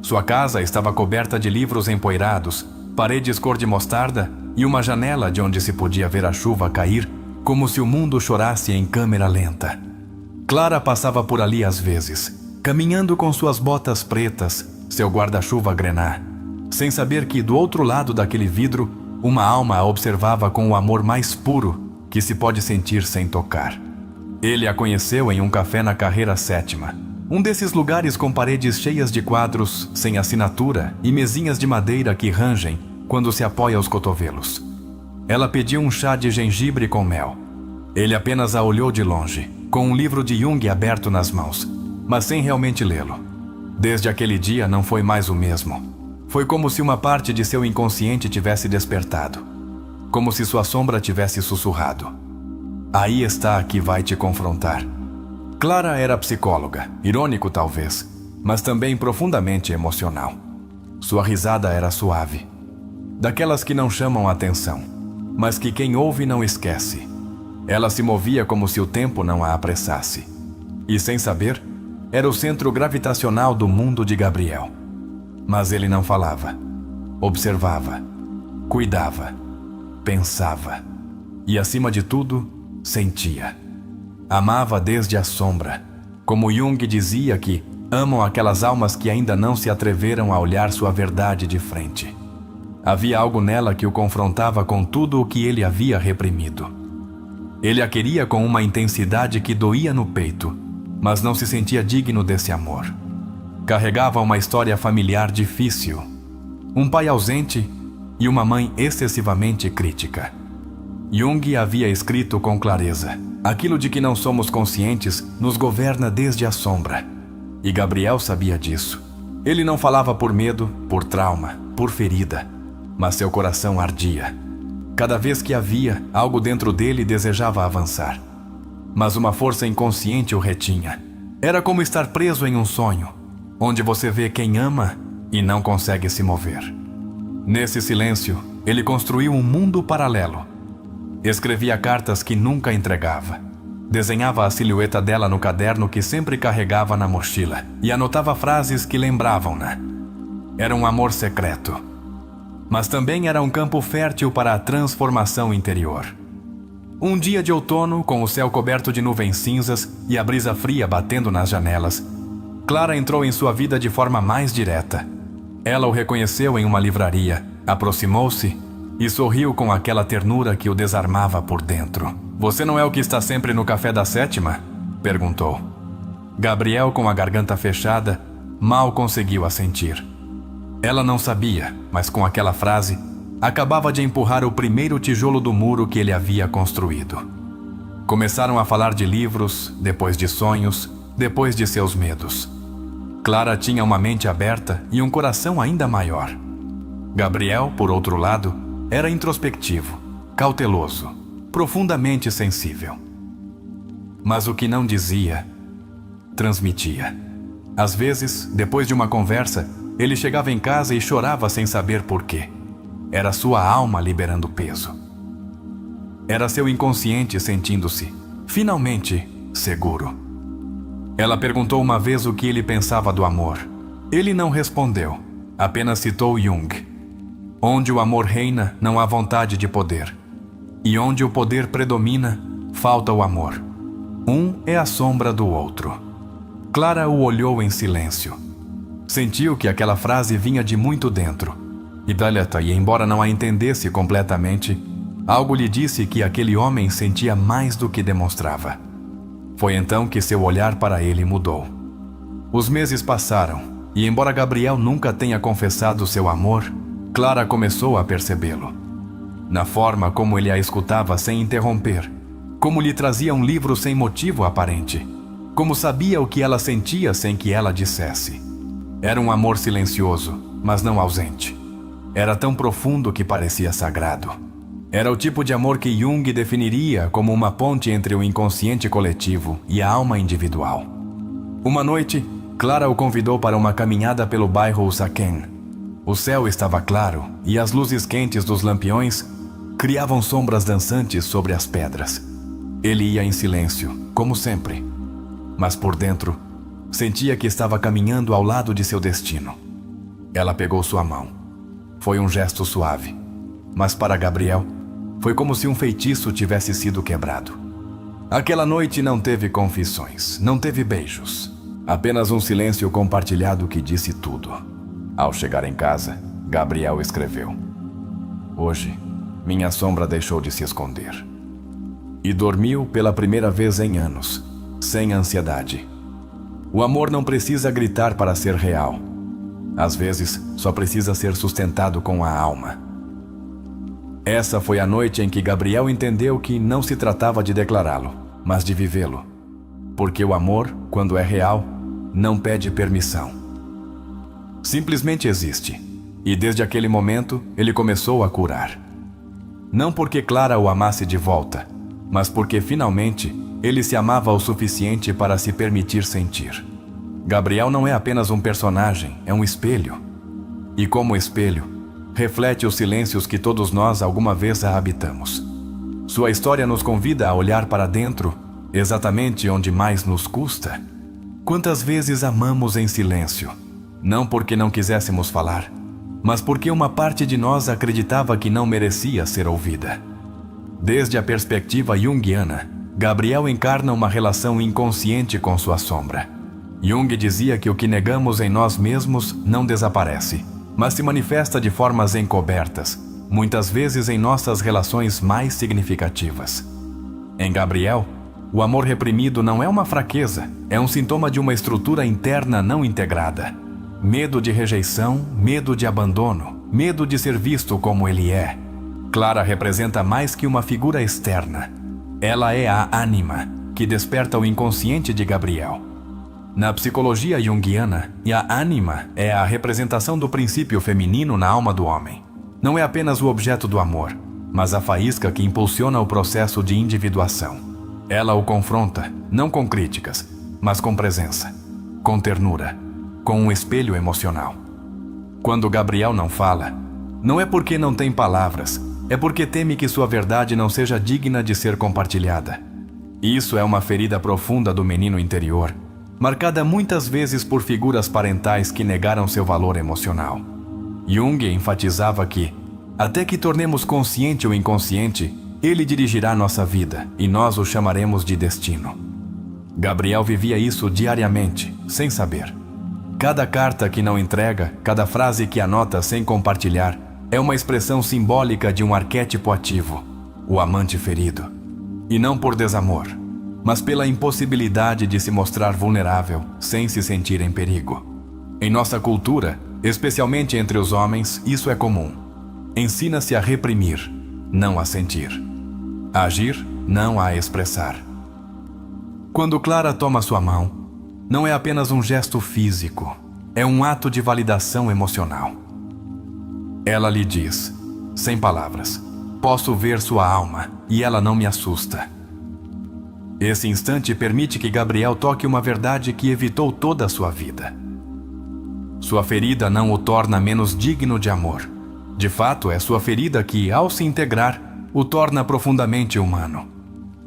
Sua casa estava coberta de livros empoeirados, paredes cor de mostarda e uma janela de onde se podia ver a chuva cair, como se o mundo chorasse em câmera lenta. Clara passava por ali às vezes, caminhando com suas botas pretas, seu guarda-chuva a grenar, sem saber que do outro lado daquele vidro, uma alma a observava com o amor mais puro que se pode sentir sem tocar. Ele a conheceu em um café na Carreira 7ª, um desses lugares com paredes cheias de quadros, sem assinatura e mesinhas de madeira que rangem quando se apoia aos cotovelos. Ela pediu um chá de gengibre com mel. Ele apenas a olhou de longe, com um livro de Jung aberto nas mãos, mas sem realmente lê-lo. Desde aquele dia não foi mais o mesmo. Foi como se uma parte de seu inconsciente tivesse despertado. Como se sua sombra tivesse sussurrado: aí está a que vai te confrontar. Clara era psicóloga, irônico talvez, mas também profundamente emocional. Sua risada era suave, daquelas que não chamam a atenção, mas que quem ouve não esquece. Ela se movia como se o tempo não a apressasse. E sem saber, era o centro gravitacional do mundo de Gabriel. Mas ele não falava. Observava, cuidava, pensava e, acima de tudo, sentia. Amava desde a sombra, como Jung dizia que amam aquelas almas que ainda não se atreveram a olhar sua verdade de frente. Havia algo nela que o confrontava com tudo o que ele havia reprimido. Ele a queria com uma intensidade que doía no peito, mas não se sentia digno desse amor. Carregava uma história familiar difícil, um pai ausente e uma mãe excessivamente crítica. Jung havia escrito com clareza: aquilo de que não somos conscientes nos governa desde a sombra. E Gabriel sabia disso. Ele não falava por medo, por trauma, por ferida, mas seu coração ardia. Cada vez que havia, algo dentro dele desejava avançar. Mas uma força inconsciente o retinha. Era como estar preso em um sonho, onde você vê quem ama e não consegue se mover. Nesse silêncio, ele construiu um mundo paralelo. Escrevia cartas que nunca entregava. Desenhava a silhueta dela no caderno que sempre carregava na mochila e anotava frases que lembravam-na. Era um amor secreto, mas também era um campo fértil para a transformação interior. Um dia de outono, com o céu coberto de nuvens cinzas e a brisa fria batendo nas janelas, Clara entrou em sua vida de forma mais direta. Ela o reconheceu em uma livraria, aproximou-se e sorriu com aquela ternura que o desarmava por dentro. "Você não é o que está sempre no café da 7ª?" perguntou. Gabriel, com a garganta fechada, mal conseguiu assentir. Ela não sabia, mas com aquela frase, acabava de empurrar o primeiro tijolo do muro que ele havia construído. Começaram a falar de livros, depois de sonhos, depois de seus medos. Clara tinha uma mente aberta e um coração ainda maior. Gabriel, por outro lado, era introspectivo, cauteloso, profundamente sensível. Mas o que não dizia, transmitia. Às vezes, depois de uma conversa, ele chegava em casa e chorava sem saber por quê. Era sua alma liberando peso. Era seu inconsciente sentindo-se, finalmente, seguro. Ela perguntou uma vez o que ele pensava do amor. Ele não respondeu, apenas citou Jung. Onde o amor reina, não há vontade de poder. E onde o poder predomina, falta o amor. Um é a sombra do outro. Clara o olhou em silêncio. Sentiu que aquela frase vinha de muito dentro. E embora não a entendesse completamente, algo lhe disse que aquele homem sentia mais do que demonstrava. Foi então que seu olhar para ele mudou. Os meses passaram, e embora Gabriel nunca tenha confessado seu amor, Clara começou a percebê-lo. Na forma como ele a escutava sem interromper, como lhe trazia um livro sem motivo aparente, como sabia o que ela sentia sem que ela dissesse. Era um amor silencioso, mas não ausente. Era tão profundo que parecia sagrado. Era o tipo de amor que Jung definiria como uma ponte entre o inconsciente coletivo e a alma individual. Uma noite, Clara o convidou para uma caminhada pelo bairro Usaquén. O céu estava claro e as luzes quentes dos lampiões criavam sombras dançantes sobre as pedras. Ele ia em silêncio, como sempre. Mas por dentro, sentia que estava caminhando ao lado de seu destino. Ela pegou sua mão. Foi um gesto suave, mas para Gabriel, foi como se um feitiço tivesse sido quebrado. Aquela noite não teve confissões, não teve beijos. Apenas um silêncio compartilhado que disse tudo. Ao chegar em casa, Gabriel escreveu: Hoje, minha sombra deixou de se esconder. E dormiu pela primeira vez em anos, sem ansiedade. O amor não precisa gritar para ser real. Às vezes, só precisa ser sustentado com a alma. Essa foi a noite em que Gabriel entendeu que não se tratava de declará-lo, mas de vivê-lo. Porque o amor, quando é real, não pede permissão. Simplesmente existe. E desde aquele momento, ele começou a curar. Não porque Clara o amasse de volta, mas porque finalmente ele se amava o suficiente para se permitir sentir. Gabriel não é apenas um personagem, é um espelho. E como espelho, reflete os silêncios que todos nós alguma vez habitamos. Sua história nos convida a olhar para dentro, exatamente onde mais nos custa. Quantas vezes amamos em silêncio, não porque não quiséssemos falar, mas porque uma parte de nós acreditava que não merecia ser ouvida. Desde a perspectiva junguiana, Gabriel encarna uma relação inconsciente com sua sombra. Jung dizia que o que negamos em nós mesmos não desaparece, mas se manifesta de formas encobertas, muitas vezes em nossas relações mais significativas. Em Gabriel, o amor reprimido não é uma fraqueza, é um sintoma de uma estrutura interna não integrada. Medo de rejeição, medo de abandono, medo de ser visto como ele é. Clara representa mais que uma figura externa. Ela é a ânima, que desperta o inconsciente de Gabriel. Na psicologia junguiana, a ânima é a representação do princípio feminino na alma do homem. Não é apenas o objeto do amor, mas a faísca que impulsiona o processo de individuação. Ela o confronta, não com críticas, mas com presença, com ternura, com um espelho emocional. Quando Gabriel não fala, não é porque não tem palavras, é porque teme que sua verdade não seja digna de ser compartilhada. Isso é uma ferida profunda do menino interior, marcada muitas vezes por figuras parentais que negaram seu valor emocional. Jung enfatizava que, até que tornemos consciente o inconsciente, ele dirigirá nossa vida e nós o chamaremos de destino. Gabriel vivia isso diariamente, sem saber. Cada carta que não entrega, cada frase que anota sem compartilhar, é uma expressão simbólica de um arquétipo ativo, o amante ferido. E não por desamor, mas pela impossibilidade de se mostrar vulnerável sem se sentir em perigo. Em nossa cultura, especialmente entre os homens, isso é comum. Ensina-se a reprimir, não a sentir. A agir, não a expressar. Quando Clara toma sua mão, não é apenas um gesto físico, é um ato de validação emocional. Ela lhe diz, sem palavras: posso ver sua alma e ela não me assusta. Esse instante permite que Gabriel toque uma verdade que evitou toda a sua vida. Sua ferida não o torna menos digno de amor. De fato, é sua ferida que, ao se integrar, o torna profundamente humano.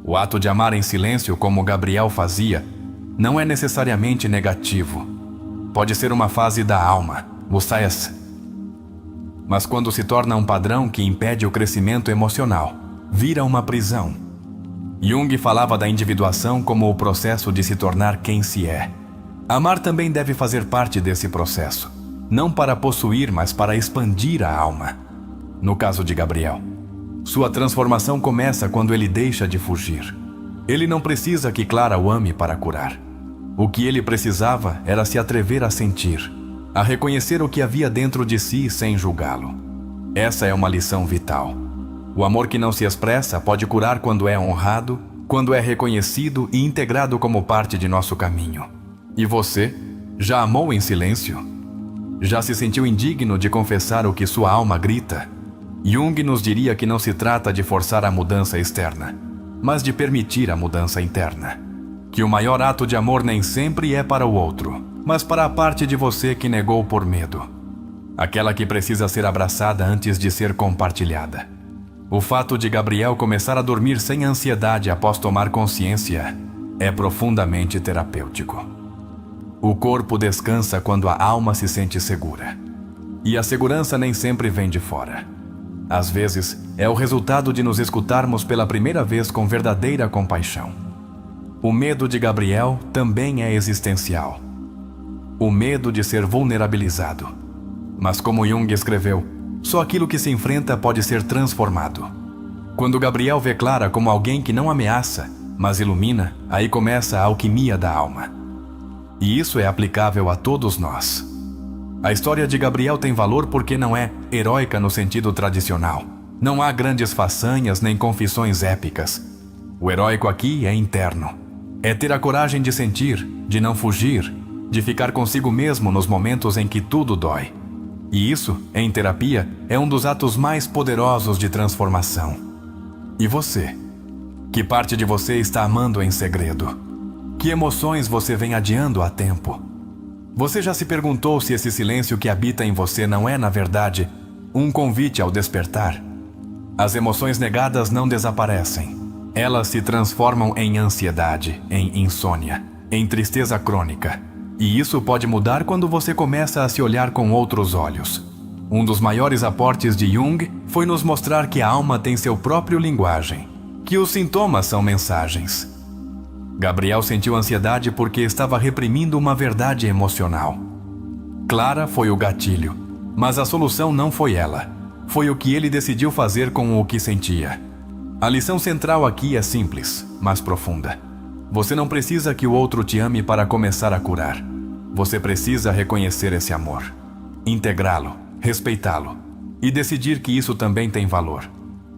O ato de amar em silêncio, como Gabriel fazia, não é necessariamente negativo. Pode ser uma fase da alma, o sayas. Mas quando se torna um padrão que impede o crescimento emocional, vira uma prisão. Jung falava da individuação como o processo de se tornar quem se é. Amar também deve fazer parte desse processo, não para possuir, mas para expandir a alma. No caso de Gabriel, sua transformação começa quando ele deixa de fugir. Ele não precisa que Clara o ame para curar. O que ele precisava era se atrever a sentir, a reconhecer o que havia dentro de si sem julgá-lo. Essa é uma lição vital. O amor que não se expressa pode curar quando é honrado, quando é reconhecido e integrado como parte de nosso caminho. E você? Já amou em silêncio? Já se sentiu indigno de confessar o que sua alma grita? Jung nos diria que não se trata de forçar a mudança externa, mas de permitir a mudança interna. Que o maior ato de amor nem sempre é para o outro, mas para a parte de você que negou por medo. Aquela que precisa ser abraçada antes de ser compartilhada. O fato de Gabriel começar a dormir sem ansiedade após tomar consciência é profundamente terapêutico. O corpo descansa quando a alma se sente segura. E a segurança nem sempre vem de fora. Às vezes, é o resultado de nos escutarmos pela primeira vez com verdadeira compaixão. O medo de Gabriel também é existencial. O medo de ser vulnerabilizado. Mas como Jung escreveu, só aquilo que se enfrenta pode ser transformado. Quando Gabriel vê Clara como alguém que não ameaça, mas ilumina, aí começa a alquimia da alma. E isso é aplicável a todos nós. A história de Gabriel tem valor porque não é heróica no sentido tradicional. Não há grandes façanhas nem confissões épicas. O heróico aqui é interno. É ter a coragem de sentir, de não fugir, de ficar consigo mesmo nos momentos em que tudo dói. E isso, em terapia, é um dos atos mais poderosos de transformação. E você? Que parte de você está amando em segredo? Que emoções você vem adiando há tempo? Você já se perguntou se esse silêncio que habita em você não é, na verdade, um convite ao despertar? As emoções negadas não desaparecem. Elas se transformam em ansiedade, em insônia, em tristeza crônica. E isso pode mudar quando você começa a se olhar com outros olhos. Um dos maiores aportes de Jung foi nos mostrar que a alma tem seu próprio linguagem, que os sintomas são mensagens. Gabriel sentiu ansiedade porque estava reprimindo uma verdade emocional. Clara foi o gatilho, mas a solução não foi ela. Foi o que ele decidiu fazer com o que sentia. A lição central aqui é simples, mas profunda. Você não precisa que o outro te ame para começar a curar. Você precisa reconhecer esse amor, integrá-lo, respeitá-lo e decidir que isso também tem valor.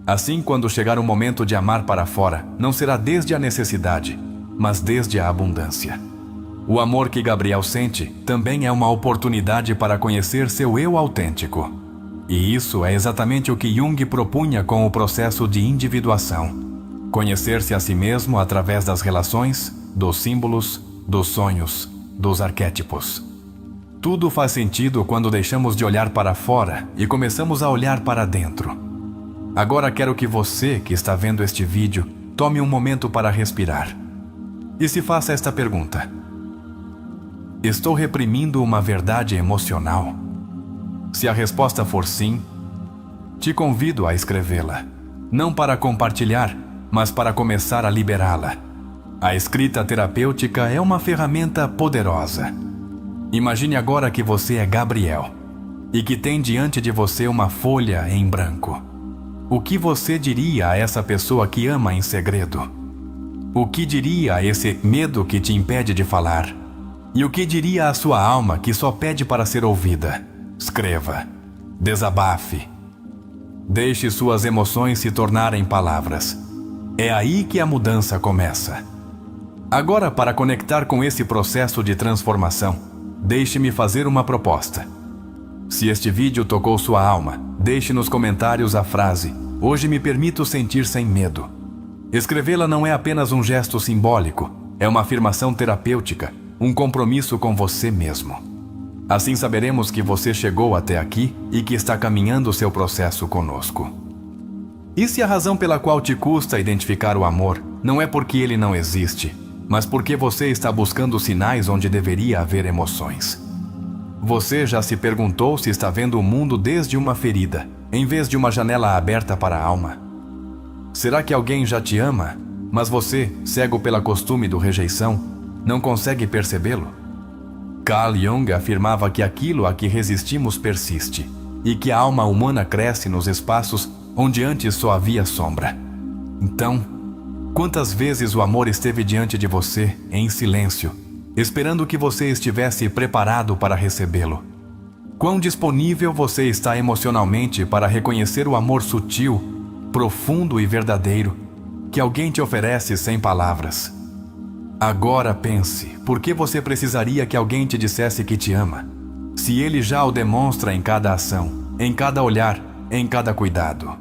Assim, quando chegar o momento de amar para fora, não será desde a necessidade, mas desde a abundância. O amor que Gabriel sente também é uma oportunidade para conhecer seu eu autêntico. E isso é exatamente o que Jung propunha com o processo de individuação. Conhecer-se a si mesmo através das relações, dos símbolos, dos sonhos, dos arquétipos. Tudo faz sentido quando deixamos de olhar para fora e começamos a olhar para dentro. Agora quero que você, que está vendo este vídeo, tome um momento para respirar. E se faça esta pergunta: estou reprimindo uma verdade emocional? Se a resposta for sim, te convido a escrevê-la. Não para compartilhar, mas para começar a liberá-la. A escrita terapêutica é uma ferramenta poderosa. Imagine agora que você é Gabriel e que tem diante de você uma folha em branco. O que você diria a essa pessoa que ama em segredo? O que diria a esse medo que te impede de falar? E o que diria à sua alma que só pede para ser ouvida? Escreva. Desabafe. Deixe suas emoções se tornarem palavras. É aí que a mudança começa. Agora, para conectar com esse processo de transformação, deixe-me fazer uma proposta. Se este vídeo tocou sua alma, deixe nos comentários a frase: "Hoje me permito sentir sem medo". Escrevê-la não é apenas um gesto simbólico, é uma afirmação terapêutica, um compromisso com você mesmo. Assim saberemos que você chegou até aqui e que está caminhando seu processo conosco. E se a razão pela qual te custa identificar o amor não é porque ele não existe, mas porque você está buscando sinais onde deveria haver emoções? Você já se perguntou se está vendo o mundo desde uma ferida, em vez de uma janela aberta para a alma? Será que alguém já te ama, mas você, cego pela costume do rejeição, não consegue percebê-lo? Carl Jung afirmava que aquilo a que resistimos persiste, e que a alma humana cresce nos espaços onde antes só havia sombra. Então, quantas vezes o amor esteve diante de você, em silêncio, esperando que você estivesse preparado para recebê-lo? Quão disponível você está emocionalmente para reconhecer o amor sutil, profundo e verdadeiro que alguém te oferece sem palavras? Agora pense, por que você precisaria que alguém te dissesse que te ama, se ele já o demonstra em cada ação, em cada olhar, em cada cuidado?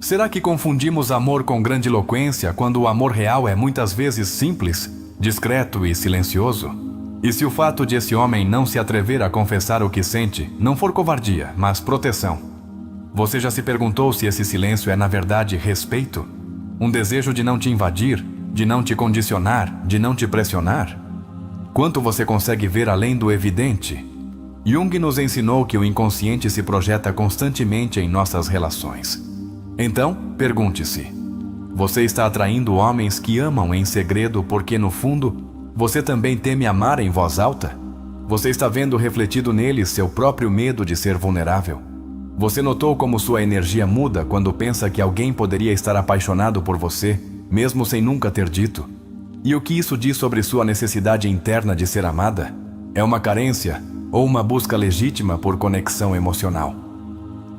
Será que confundimos amor com grandiloquência quando o amor real é muitas vezes simples, discreto e silencioso? E se o fato de esse homem não se atrever a confessar o que sente não for covardia, mas proteção? Você já se perguntou se esse silêncio é na verdade respeito? Um desejo de não te invadir, de não te condicionar, de não te pressionar? Quanto você consegue ver além do evidente? Jung nos ensinou que o inconsciente se projeta constantemente em nossas relações. Então, pergunte-se: você está atraindo homens que amam em segredo porque, no fundo, você também teme amar em voz alta? Você está vendo refletido neles seu próprio medo de ser vulnerável? Você notou como sua energia muda quando pensa que alguém poderia estar apaixonado por você, mesmo sem nunca ter dito? E o que isso diz sobre sua necessidade interna de ser amada? É uma carência ou uma busca legítima por conexão emocional?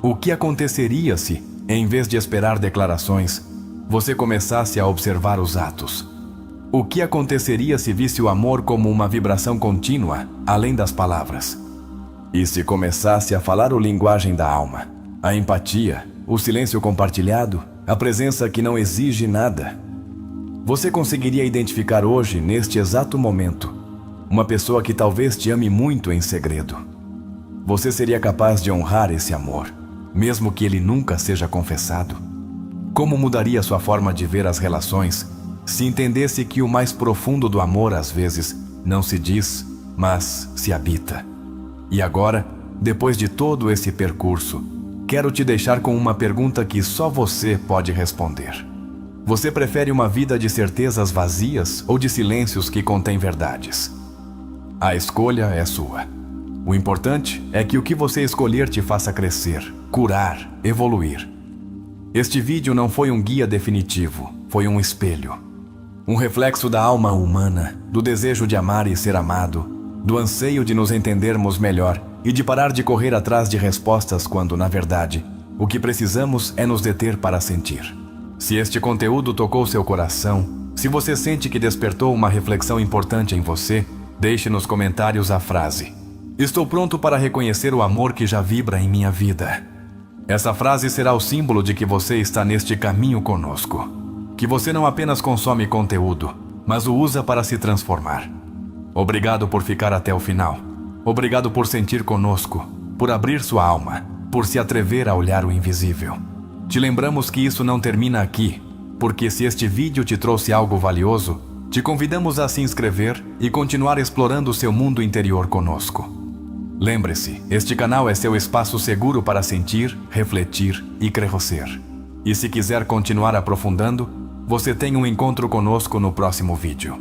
O que aconteceria se, em vez de esperar declarações, você começasse a observar os atos? O que aconteceria se visse o amor como uma vibração contínua, além das palavras? E se começasse a falar a linguagem da alma, a empatia, o silêncio compartilhado, a presença que não exige nada? Você conseguiria identificar hoje, neste exato momento, uma pessoa que talvez te ame muito em segredo? Você seria capaz de honrar esse amor, mesmo que ele nunca seja confessado? Como mudaria sua forma de ver as relações se entendesse que o mais profundo do amor às vezes não se diz, mas se habita? E agora, depois de todo esse percurso, quero te deixar com uma pergunta que só você pode responder. Você prefere uma vida de certezas vazias ou de silêncios que contêm verdades? A escolha é sua. O importante é que o que você escolher te faça crescer, curar, evoluir. Este vídeo não foi um guia definitivo, foi um espelho. Um reflexo da alma humana, do desejo de amar e ser amado, do anseio de nos entendermos melhor e de parar de correr atrás de respostas quando, na verdade, o que precisamos é nos deter para sentir. Se este conteúdo tocou seu coração, se você sente que despertou uma reflexão importante em você, deixe nos comentários a frase: "Estou pronto para reconhecer o amor que já vibra em minha vida". Essa frase será o símbolo de que você está neste caminho conosco, que você não apenas consome conteúdo, mas o usa para se transformar. Obrigado por ficar até o final. Obrigado por sentir conosco, por abrir sua alma, por se atrever a olhar o invisível. Te lembramos que isso não termina aqui, porque se este vídeo te trouxe algo valioso, te convidamos a se inscrever e continuar explorando seu mundo interior conosco. Lembre-se, este canal é seu espaço seguro para sentir, refletir e crescer. E se quiser continuar aprofundando, você tem um encontro conosco no próximo vídeo.